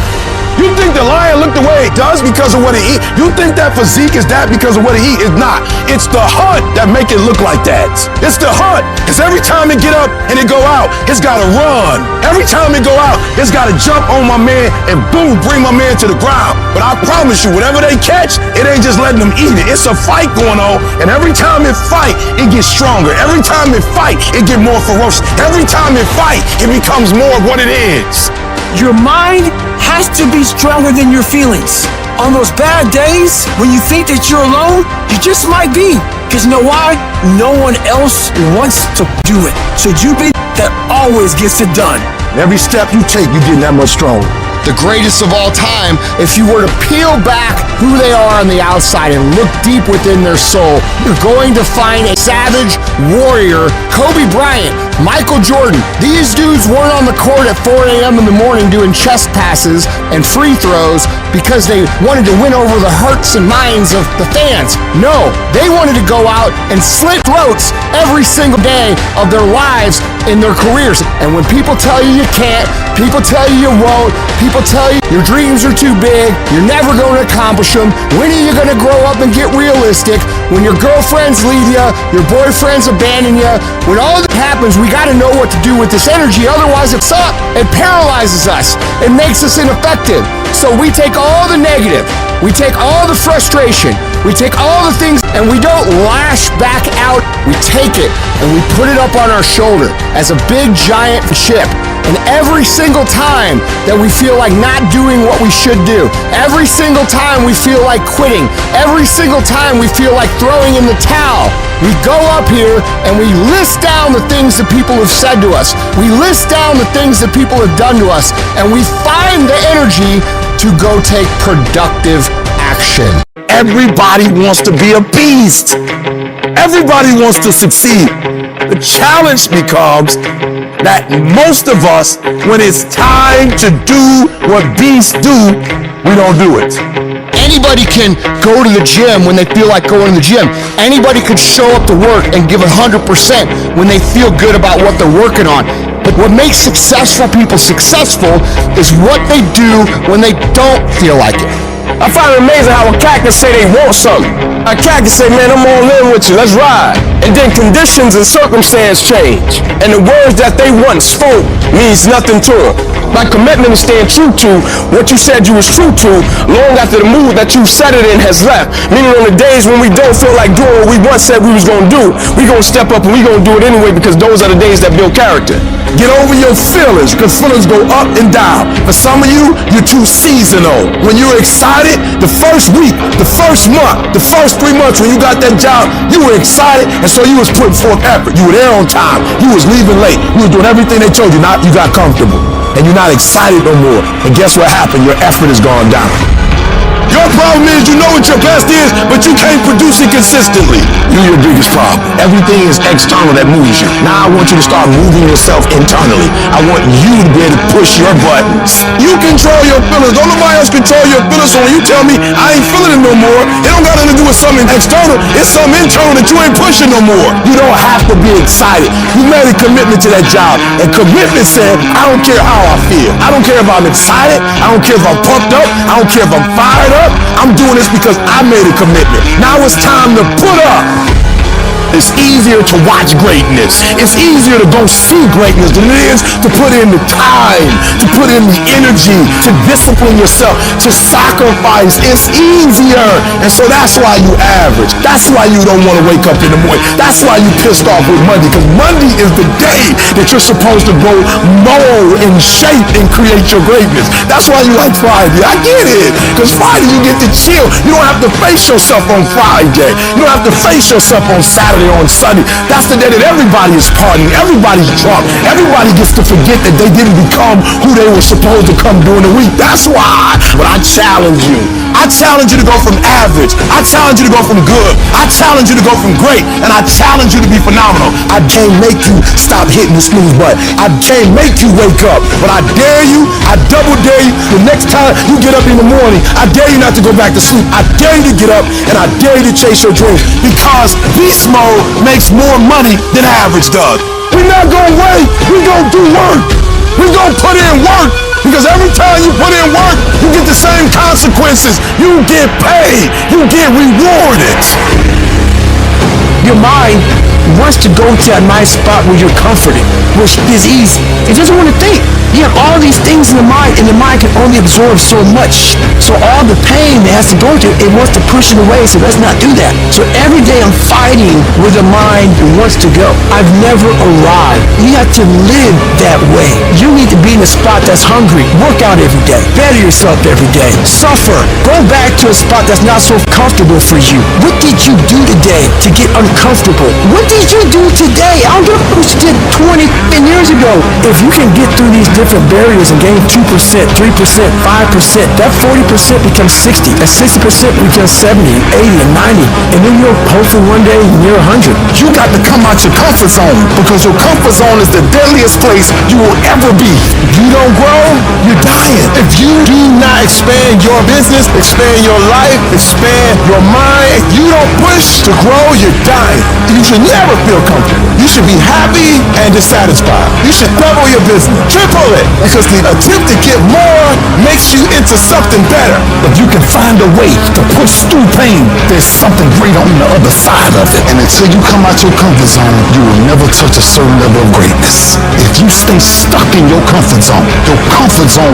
You think the lion look the way it does because of what he eat? You think that physique is that because of what he eat? It's not. It's the hunt that make it look like that. It's the hunt. Because every time it get up and it go out, it's got to run. Every time it go out, it's got to jump on my man and boom, bring my man to the ground. But I promise you, whatever they catch, it ain't just letting them eat it. It's a fight going on. And every time it fight, it gets stronger. Every time it fight, it get more ferocious. Every time it fight, it becomes more of what it is. Your mind has to be stronger than your feelings. On those bad days, when you think that you're alone, you just might be. Because you know why? No one else wants to do it. So you be that always gets it done. Every step you take, you get that much stronger. The greatest of all time, if you were to peel back who they are on the outside and look deep within their soul, you're going to find a savage warrior. Kobe Bryant, Michael Jordan, these dudes weren't on the court at 4 a.m. in the morning doing chest passes and free throws because they wanted to win over the hearts and minds of the fans. No, they wanted to go out and slit throats every single day of their lives in their careers. And when people tell you you can't, people tell you you won't, people tell you your dreams are too big, you're never going to accomplish them, when are you going to grow up and get realistic? When your girlfriends leave you, your boyfriends abandon you, when all that happens, we got to know what to do with this energy, otherwise it's up. It paralyzes us. It makes us ineffective. So we take all the negative, we take all the frustration, we take all the things, and we don't lash back out. We take it and we put it up on our shoulder as a big giant chip. And every single time that we feel like not doing what we should do, every single time we feel like quitting, every single time we feel like throwing in the towel, we go up here and we list down the things that people have said to us. We list down the things that people have done to us, and we find the energy to go take productive action. Everybody wants to be a beast. Everybody wants to succeed. The challenge becomes that most of us, when it's time to do what beasts do, we don't do it. Anybody can go to the gym when they feel like going to the gym. Anybody could show up to work and give 100% when they feel good about what they're working on. But what makes successful people successful is what they do when they don't feel like it. I find it amazing how a cat can say they want something. A cat can say, man, I'm all in with you, let's ride. And then conditions and circumstance change. And the words that they once spoke means nothing to them. My commitment is staying true to what you said you was true to long after the mood that you said it in has left. Meaning on the days when we don't feel like doing what we once said we was going to do, we going to step up and we going to do it anyway because those are the days that build character. Get over your feelings, because feelings go up and down. For some of you, you're too seasonal. When you're excited, the first week, the first month, the first 3 months when you got that job, you were excited, and so you was putting forth effort. You were there on time. You was leaving late. You were doing everything they told you. Now you got comfortable, and you're not excited no more. And guess what happened? Your effort has gone down. Your problem is you know what your best is, but you can't produce it consistently. You're your biggest problem. Everything is external that moves you. Now I want you to start moving yourself internally. I want you to be able to push your buttons. You control your feelings. Don't nobody else control your feelings. So when you tell me I ain't feeling it no more, it don't got nothing to do with something external. It's something internal that you ain't pushing no more. You don't have to be excited. You made a commitment to that job, and commitment said, I don't care how I feel. I don't care if I'm excited. I don't care if I'm pumped up. I don't care if I'm fired up. I'm doing this because I made a commitment. Now it's time to put up. It's easier to watch greatness. It's easier to go see greatness than it is to put in the time, to put in the energy, to discipline yourself, to sacrifice. It's easier. And so that's why you average. That's why you don't want to wake up in the morning. That's why you pissed off with Monday, because Monday is the day that you're supposed to go mold and shape and create your greatness. That's why you like Friday. I get it. Because Friday you get to chill. You don't have to face yourself on Friday. You don't have to face yourself on Saturday or on Sunday. That's the day that everybody is partying. Everybody's drunk. Everybody gets to forget that they didn't become who they were supposed to come during the week. That's why. But I challenge you. I challenge you to go from average. I challenge you to go from good. I challenge you to go from great. And I challenge you to be phenomenal. I can't make you stop hitting the snooze button. I can't make you wake up. But I dare you. I double dare you. The next time you get up in the morning, I dare you not to go back to sleep. I dare you to get up, and I dare you to chase your dreams. Because beast mode makes more money than average does. We're not gonna wait. We're gonna do work. We're gonna put in work. Because every time you put in work, you get the same consequences. You get paid. You get rewarded. Your mind wants to go to a nice spot where you're comforted, which is easy. It doesn't want to think. You have all these things in the mind, and the mind can only absorb so much. So all the pain it has to go to, it wants to push it away, so let's not do that. So every day I'm fighting where the mind wants to go. I've never arrived. You have to live that way. You need to be in a spot that's hungry. Work out every day. Better yourself every day. Suffer. Go back to a spot that's not so comfortable for you. What did you do today to get uncomfortable? What did you do today? I don't give a what you did 20 years ago. If you can get through these different barriers and gain 2%, 3%, 5%, that 40% becomes 60. That 60% becomes 70, 80, and 90. And then you'll hopefully one day near 100. You got to come out your comfort zone, because your comfort zone is the deadliest place you will ever be. If you don't grow, you're dying. If you do not expand your business, expand your life, expand your mind, if you don't push to grow, you're dying. You should never feel comfortable. You should be happy and dissatisfied. You should double your business, triple it, because the attempt to get more makes you into something better. If you can find a way to push through pain, there's something great on the other side of it. And until you come out your comfort zone, you will never touch a certain level of greatness. If you stay stuck in your comfort zone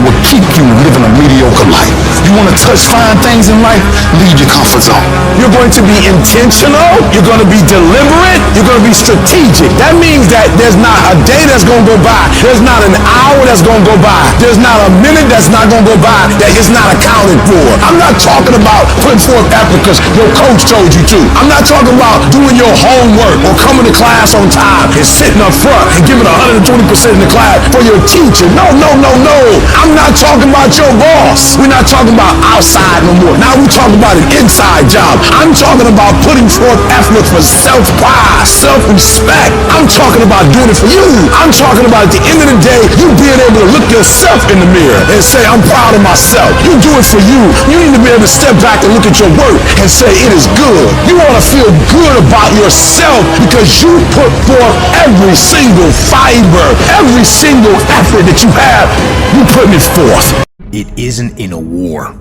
will keep you living a mediocre life. You want to touch fine things in life? Leave your comfort zone. You're going to be intentional. You're going to be deliberate. You're going to be strategic. That means that there's not a day that's going to go by. There's not an hour that's going to go by. There's not a minute that's not going to go by that is not accounted for. I'm not talking about putting forth effort because your coach told you to. I'm not talking about doing your homework or coming to class on time and sitting up front and giving 120% in the class for your teacher. No. I'm not talking about your boss. We're not talking about outside no more. Now we're talking about an inside job. I'm talking about putting forth effort for self-pride, self-respect. I'm talking about doing it for you. I'm talking about at the end of the day, you being able to look yourself in the mirror and say, I'm proud of myself. You do it for you. You need to be able to step back and look at your work and say, it is good. You want to feel good about yourself because you put forth every single fiber, every single effort that you have, you putting it forth. It isn't in a war.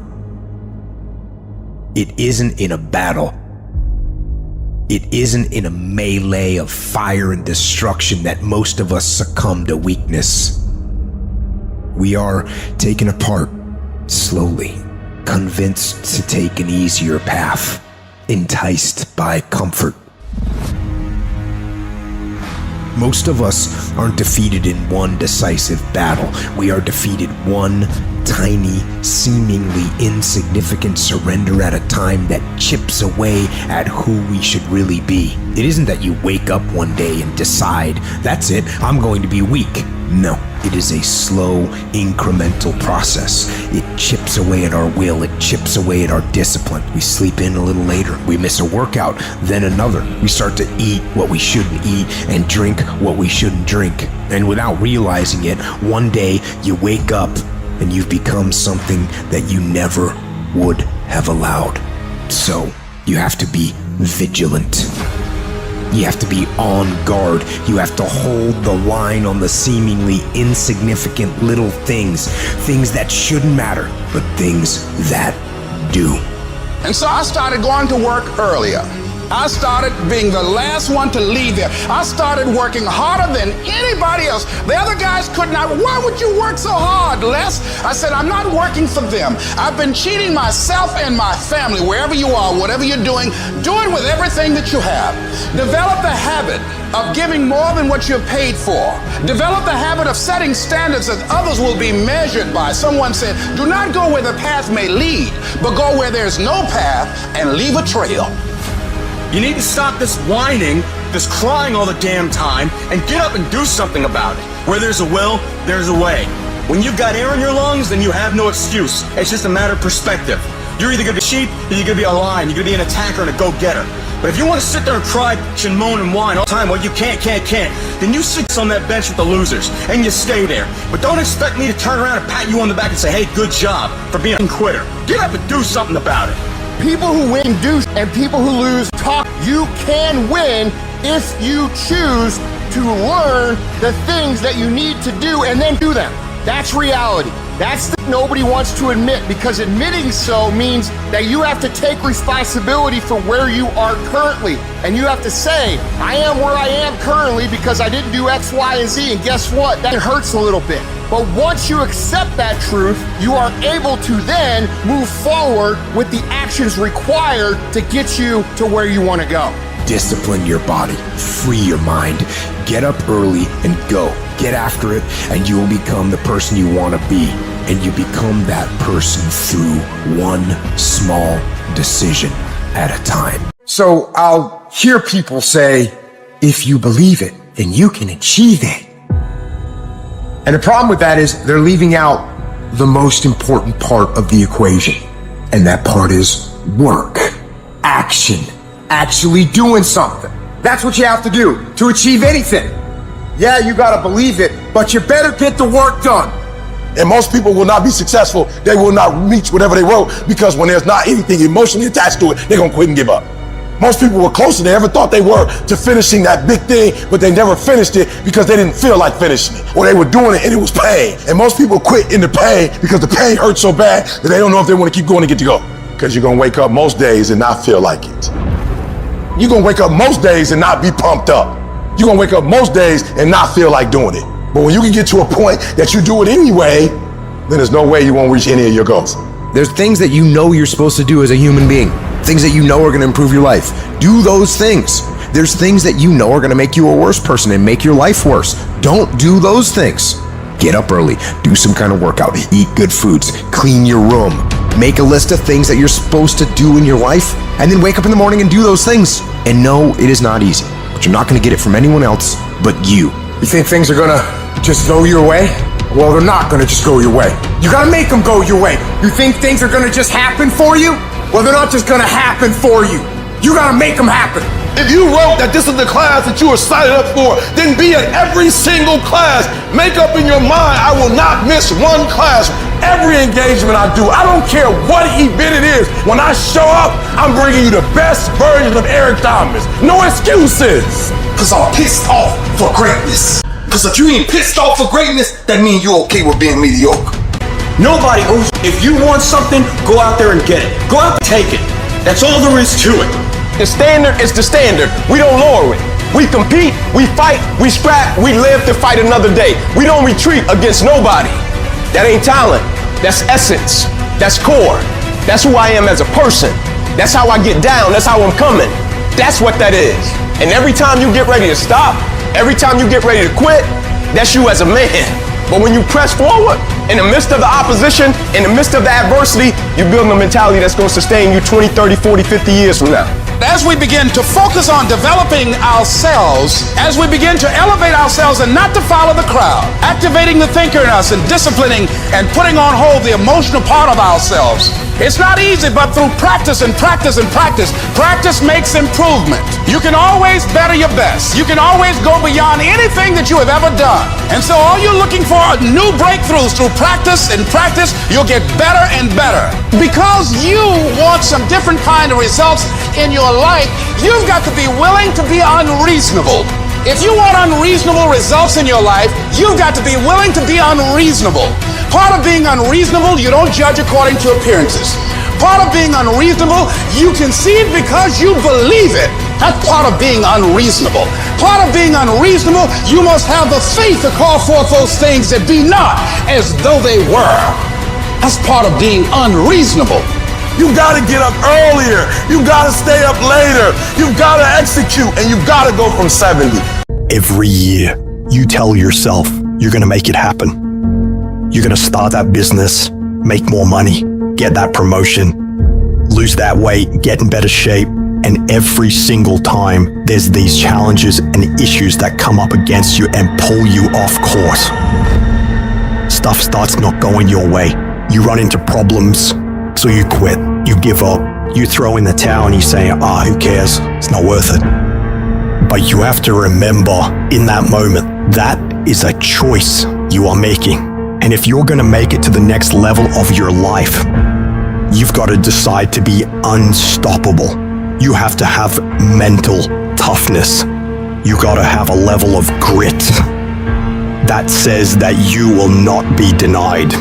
It isn't in a battle. It isn't in a melee of fire and destruction that most of us succumb to weakness. We are taken apart slowly, convinced to take an easier path, enticed by comfort. Most of us aren't defeated in one decisive battle. We are defeated one tiny, seemingly insignificant surrender at a time that chips away at who we should really be. It isn't that you wake up one day and decide, that's it, I'm going to be weak. No, it is a slow, incremental process. It chips away at our will. It chips away at our discipline. We sleep in a little later. We miss a workout, then another. We start to eat what we shouldn't eat and drink what we shouldn't drink. And without realizing it, one day you wake up and you've become something that you never would have allowed. So, you have to be vigilant. You have to be on guard. You have to hold the line on the seemingly insignificant little things that shouldn't matter, but things that do. And so I started going to work earlier. I started being the last one to leave there. I started working harder than anybody else. The other guys could not. Why would you work so hard, Les? I said, I'm not working for them. I've been cheating myself and my family. Wherever you are, whatever you're doing, do it with everything that you have. Develop the habit of giving more than what you're paid for. Develop the habit of setting standards that others will be measured by. Someone said, do not go where the path may lead, but go where there's no path and leave a trail. You need to stop this whining, this crying all the damn time, and get up and do something about it. Where there's a will, there's a way. When you've got air in your lungs, then you have no excuse. It's just a matter of perspective. You're either gonna be sheep, or you're gonna be a lion. You're gonna be an attacker and a go-getter. But if you want to sit there and cry and moan and whine all the time, well, you can't, then you sit on that bench with the losers, and you stay there. But don't expect me to turn around and pat you on the back and say, hey, good job for being a quitter. Get up and do something about it. People who win do, and people who lose talk. You can win if you choose to learn the things that you need to do and then do them. That's reality. That's what nobody wants to admit, because admitting so means that you have to take responsibility for where you are currently. And you have to say, I am where I am currently because I didn't do X, Y, and Z. And guess what? That hurts a little bit. But once you accept that truth, you are able to then move forward with the actions required to get you to where you want to go. Discipline your body, free your mind, get up early and go. Get after it, and you will become the person you want to be. And you become that person through one small decision at a time. So I'll hear people say, if you believe it, then you can achieve it. And the problem with that is they're leaving out the most important part of the equation. And that part is work, action, actually doing something. That's what you have to do to achieve anything. Yeah, you gotta believe it, but you better get the work done. And most people will not be successful. They will not reach whatever they wrote, because when there's not anything emotionally attached to it, they're gonna quit and give up. Most people were closer than they ever thought they were to finishing that big thing, but they never finished it because they didn't feel like finishing it, or they were doing it and it was pain. And most people quit in the pain because the pain hurts so bad that they don't know if they want to keep going to get to go. Because you're gonna wake up most days and not feel like it. You're gonna wake up most days and not be pumped up. You're gonna wake up most days and not feel like doing it. But when you can get to a point that you do it anyway, then there's no way you won't reach any of your goals. There's things that you know you're supposed to do as a human being. Things that you know are gonna improve your life. Do those things. There's things that you know are gonna make you a worse person and make your life worse. Don't do those things. Get up early, do some kind of workout, eat good foods, clean your room, make a list of things that you're supposed to do in your life, and then wake up in the morning and do those things. And no, it is not easy, but you're not gonna get it from anyone else but you. You think things are gonna just go your way? Well, they're not gonna just go your way. You gotta make them go your way. You think things are gonna just happen for you? Well, they're not just gonna happen for you. You gotta make them happen. If you wrote that this is the class that you were signed up for, then be at every single class. Make up in your mind, I will not miss one class. Every engagement I do, I don't care what event it is. When I show up, I'm bringing you the best version of Eric Thomas. No excuses. Because I'm pissed off for greatness. Because if you ain't pissed off for greatness, that means you're okay with being mediocre. Nobody owes you. If you want something, go out there and get it. Go out and take it. That's all there is to it. The standard is the standard. We don't lower it. We compete, we fight, we scrap, we live to fight another day. We don't retreat against nobody. That ain't talent. That's essence. That's core. That's who I am as a person. That's how I get down. That's how I'm coming. That's what that is. And every time you get ready to stop, every time you get ready to quit, that's you as a man. But when you press forward, in the midst of the opposition, in the midst of the adversity, you're building a mentality that's going to sustain you 20, 30, 40, 50 years from now. As we begin to focus on developing ourselves, as we begin to elevate ourselves and not to follow the crowd, activating the thinker in us and disciplining and putting on hold the emotional part of ourselves. It's not easy, but through practice and practice and practice, practice makes improvement. You can always better your best. You can always go beyond anything that you have ever done. And so all you're looking for are new breakthroughs. Through practice and practice, you'll get better and better. Because you want some different kind of results in your life, you've got to be willing to be unreasonable. If you want unreasonable results in your life, you've got to be willing to be unreasonable. Part of being unreasonable, you don't judge according to appearances. Part of being unreasonable, you conceive because you believe it. That's part of being unreasonable. Part of being unreasonable, you must have the faith to call forth those things that be not as though they were. That's part of being unreasonable. You gotta get up earlier. You gotta stay up later. You gotta execute, and you gotta go from 70. Every year, you tell yourself you're gonna make it happen. You're gonna start that business, make more money, get that promotion, lose that weight, get in better shape. And every single time, there's these challenges and issues that come up against you and pull you off course. Stuff starts not going your way. You run into problems, so you quit, you give up, you throw in the towel and you say, who cares? It's not worth it. But you have to remember in that moment, that is a choice you are making. And if you're gonna make it to the next level of your life, you've got to decide to be unstoppable. You have to have mental toughness. You gotta have a level of grit that says that you will not be denied.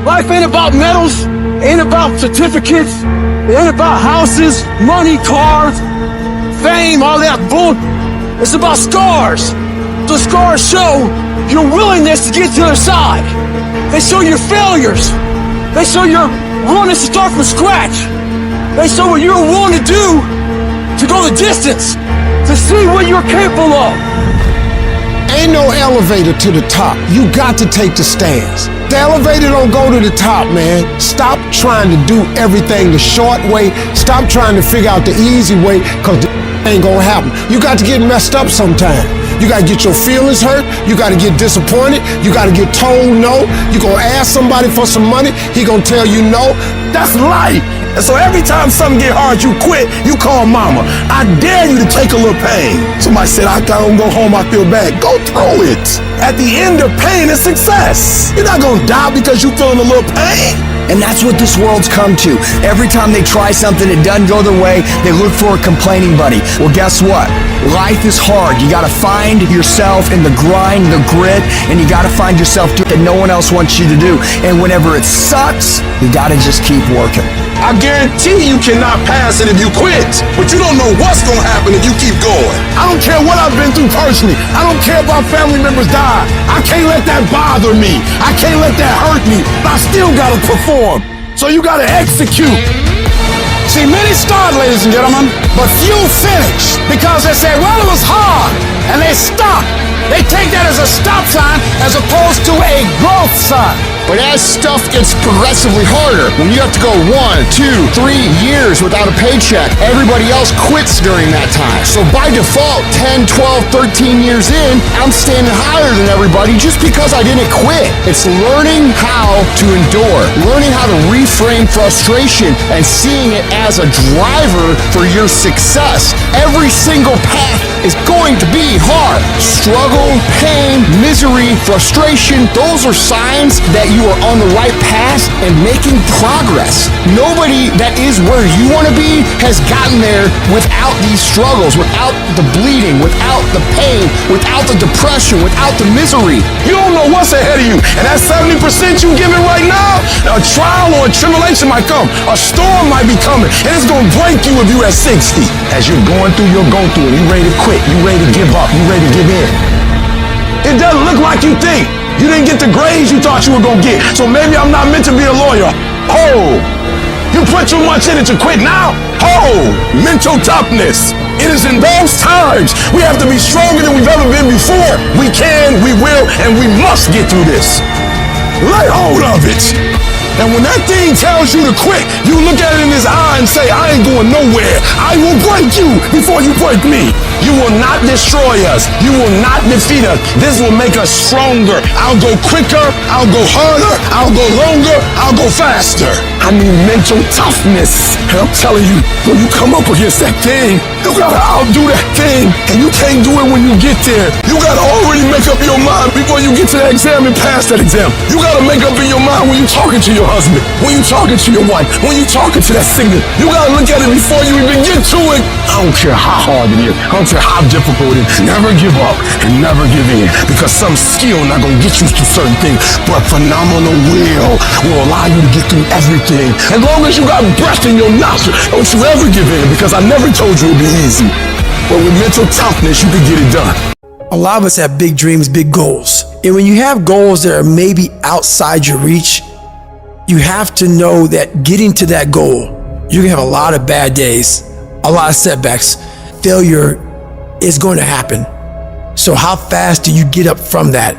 Life ain't about medals, ain't about certificates, it ain't about houses, money, cars, fame, all that bull. It's about scars. The scars show your willingness to get to the other side. They show your failures. They show your willingness to start from scratch. They show what you're willing to do to go the distance, to see what you're capable of. Ain't no elevator to the top. You got to take the stairs. The elevator don't go to the top, man. Stop trying to do everything the short way. Stop trying to figure out the easy way, because ain't gonna happen. You got to get messed up sometime. You gotta get your feelings hurt. You gotta get disappointed. You gotta get told no. You gonna ask somebody for some money. He gonna tell you no. That's life. And so every time something get hard, you quit, you call mama. I dare you to take a little pain. Somebody said, I don't go home, I feel bad. Go through it. At the end of pain is success. You're not gonna die because you feeling a little pain. And that's what this world's come to. Every time they try something, it doesn't go their way, they look for a complaining buddy. Well, guess what? Life is hard. You gotta find yourself in the grind, the grit, and you gotta find yourself doing what no one else wants you to do. And whenever it sucks, you gotta just keep working. I guarantee you cannot pass it if you quit, but you don't know what's gonna happen if you keep going. I don't care what I've been through personally. I don't care if our family members die. I can't let that bother me. I can't let that hurt me. But I still gotta perform. So you gotta execute. See, many start, ladies and gentlemen, but few finish because they say, well, it was hard, and they stop. They take that as a stop sign as opposed to a growth sign. But as stuff gets progressively harder, when you have to go 1, 2, 3 years without a paycheck, everybody else quits during that time. So by default, 10, 12, 13 years in, I'm standing higher than everybody just because I didn't quit. It's learning how to endure, learning how to reframe frustration and seeing it as a driver for your success. Every single path is going to be hard. Struggle, pain, misery, frustration, those are signs that you are on the right path and making progress. Nobody that is where you want to be has gotten there without these struggles, without the bleeding, without the pain, without the depression, without the misery. You don't know what's ahead of you, and that 70% you giving right now, a trial or a tribulation might come. A storm might be coming, and it's gonna break you if you at 60. As you're going through, you're going through it. You ready to quit, you ready to give up, you ready to give in. It doesn't look like you think. You didn't get the grades you thought you were gonna get, so maybe I'm not meant to be a lawyer. You put too much in it to quit now. Mental toughness. It is in those times we have to be stronger than we've ever been before. We can, we will, and we must get through this. Lay hold of it. And when that thing tells you to quit, you look at it in his eye and say, I ain't going nowhere. I will break you before you break me. You will not destroy us. You will not defeat us. This will make us stronger. I'll go quicker. I'll go harder. I'll go longer. I'll go faster. I need mental toughness. And I'm telling you, when you come up against that thing, you gotta outdo that thing. And you can't do it when you get there. You gotta already make up your mind before you get to that exam and pass that exam. You gotta make up in your mind when you're talking to your husband, when you're talking to your wife, when you're talking to that singer. You gotta look at it before you even get to it. I don't care how hard it is. I don't care how difficult it is. Never give up and never give in, because some skill not gonna get you to certain things, but phenomenal will allow you to get through everything. in. As long as you got breath in your nostril, don't you ever give in, because I never told you it'd be easy. But with mental toughness, you can get it done. A lot of us have big dreams, big goals. And when you have goals that are maybe outside your reach, you have to know that getting to that goal, you're gonna have a lot of bad days, a lot of setbacks. Failure is going to happen. So how fast do you get up from that?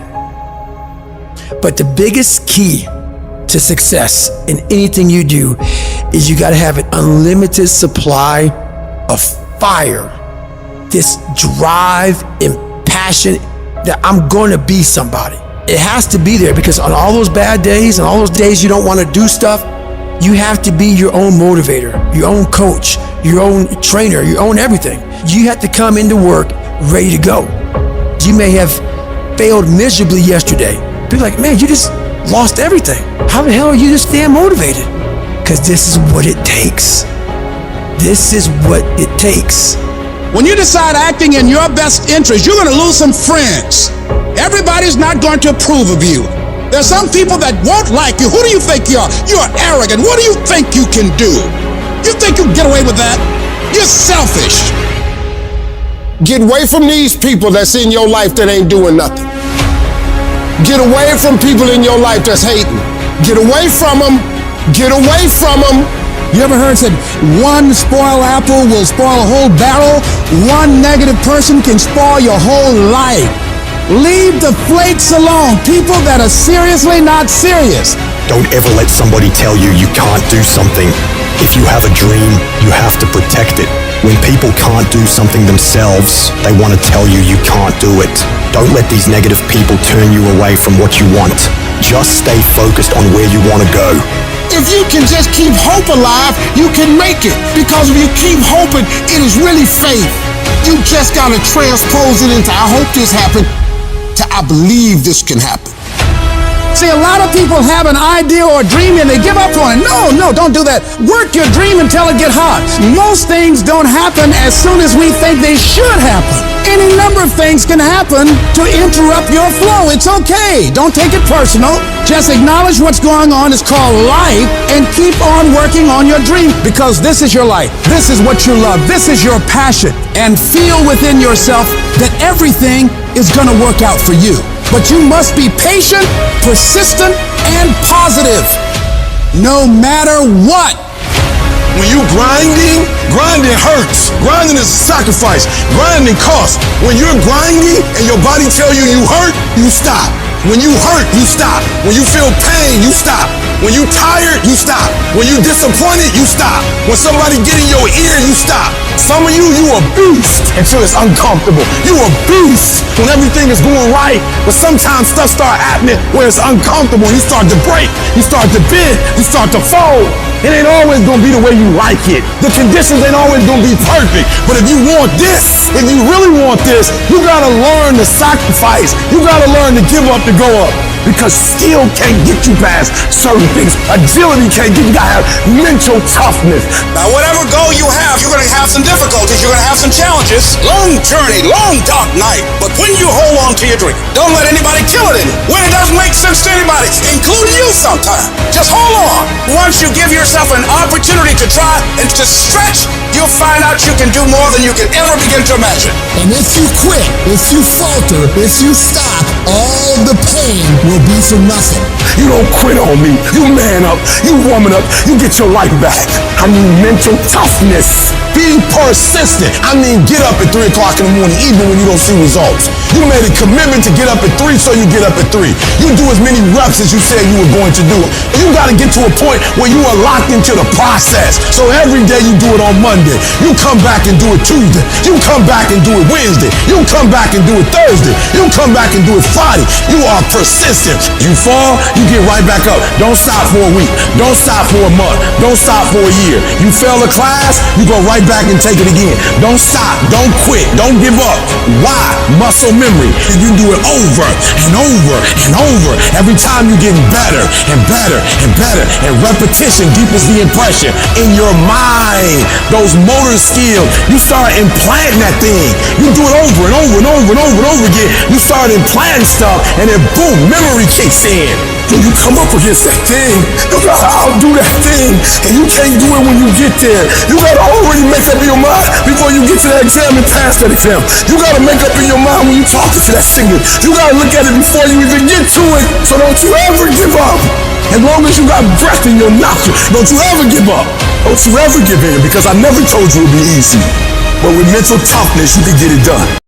But the biggest key to success in anything you do is you gotta have an unlimited supply of fire, this drive and passion that I'm gonna be somebody. It has to be there, because on all those bad days and all those days you don't wanna do stuff, you have to be your own motivator, your own coach, your own trainer, your own everything. You have to come into work ready to go. You may have failed miserably yesterday. People are like, man, you just lost everything. How the hell are you just staying motivated? Because this is what it takes. This is what it takes. When you decide acting in your best interest, you're going to lose some friends. Everybody's not going to approve of you. There's some people that won't like you. Who do you think you are? You're arrogant. What do you think you can do? You think you can get away with that? You're selfish. Get away from these people that's in your life that ain't doing nothing. Get away from people in your life that's hating. Get away from them. Get away from them. You ever heard said, one spoiled apple will spoil a whole barrel? One negative person can spoil your whole life. Leave the flakes alone. People that are seriously not serious. Don't ever let somebody tell you you can't do something. If you have a dream, you have to protect it. When people can't do something themselves, they want to tell you you can't do it. Don't let these negative people turn you away from what you want. Just stay focused on where you want to go. If you can just keep hope alive, you can make it. Because if you keep hoping, it is really faith. You just got to transpose it into I hope this happened to I believe this can happen. See, a lot of people have an idea or a dream and they give up on it. No, don't do that. Work your dream until it gets hot. Most things don't happen as soon as we think they should happen. Any number of things can happen to interrupt your flow. It's okay. Don't take it personal. Just acknowledge what's going on. It's called life, and keep on working on your dream, because this is your life. This is what you love. This is your passion. And feel within yourself that everything is going to work out for you. But you must be patient, persistent, and positive, no matter what. When you grinding hurts. Grinding is a sacrifice. Grinding costs. When you're grinding and your body tell you hurt, you stop. When you hurt, you stop. When you feel pain, you stop. When you tired, you stop. When you disappointed, you stop. When somebody get in your ear, you stop. Some of you a beast until it's uncomfortable. You a beast when everything is going right, but sometimes stuff start happening where it's uncomfortable. You start to break, you start to bend, you start to fold. It ain't always gonna be the way you like it. The conditions ain't always gonna be perfect. But if you want this, if you really want this, you gotta learn to sacrifice. You gotta learn to give up to go up. Because skill can't get you past certain things. Agility can't get you. You gotta have mental toughness. Now, whatever goal you have, you're gonna have some difficulties. You're gonna have some challenges. Long journey, long dark night. But when you hold on to your dream, don't let anybody kill it in you. When it doesn't make sense to anybody, including you sometimes, just hold on. Once you give yourself an opportunity to try and to stretch, you'll find out you can do more than you can ever begin to imagine. And if you quit, if you falter, if you stop, all the pain will be for nothing. You don't quit on me. You man up. You woman up. You get your life back. I mean mental toughness. Be persistent. I mean get up at 3 o'clock in the morning even when you don't see results. You made a commitment to get up at 3, so you get up at 3. You do as many reps as you said you were going to do. You got to get to a point where you are locked into the process. So every day you do it on Monday. You come back and do it Tuesday. You come back and do it Wednesday. You come back and do it Thursday. You come back and do it Friday. You are persistent. You fall, you get right back up. Don't stop for a week. Don't stop for a month. Don't stop for a year. You fail a class, you go right back and take it again. Don't stop. Don't quit. Don't give up. Why? Muscle memory. And you do it over and over and over. Every time you get better and better and better. And repetition deepens the impression in your mind. Those motor skill. You start implanting that thing. You do it over and over and over and over and over again. You start implanting stuff, and then boom, memory kicks in. When you come up against that thing, you gotta outdo that thing, and you can't do it when you get there. You gotta already make up your mind before you get to that exam and pass that exam. You gotta make up in your mind when you talking to that singer. You gotta look at it before you even get to it. So don't you ever give up. As long as you got breath in your nostrils, don't you ever give up. Don't you ever give in, because I never told you it'd be easy. But with mental toughness, you can get it done.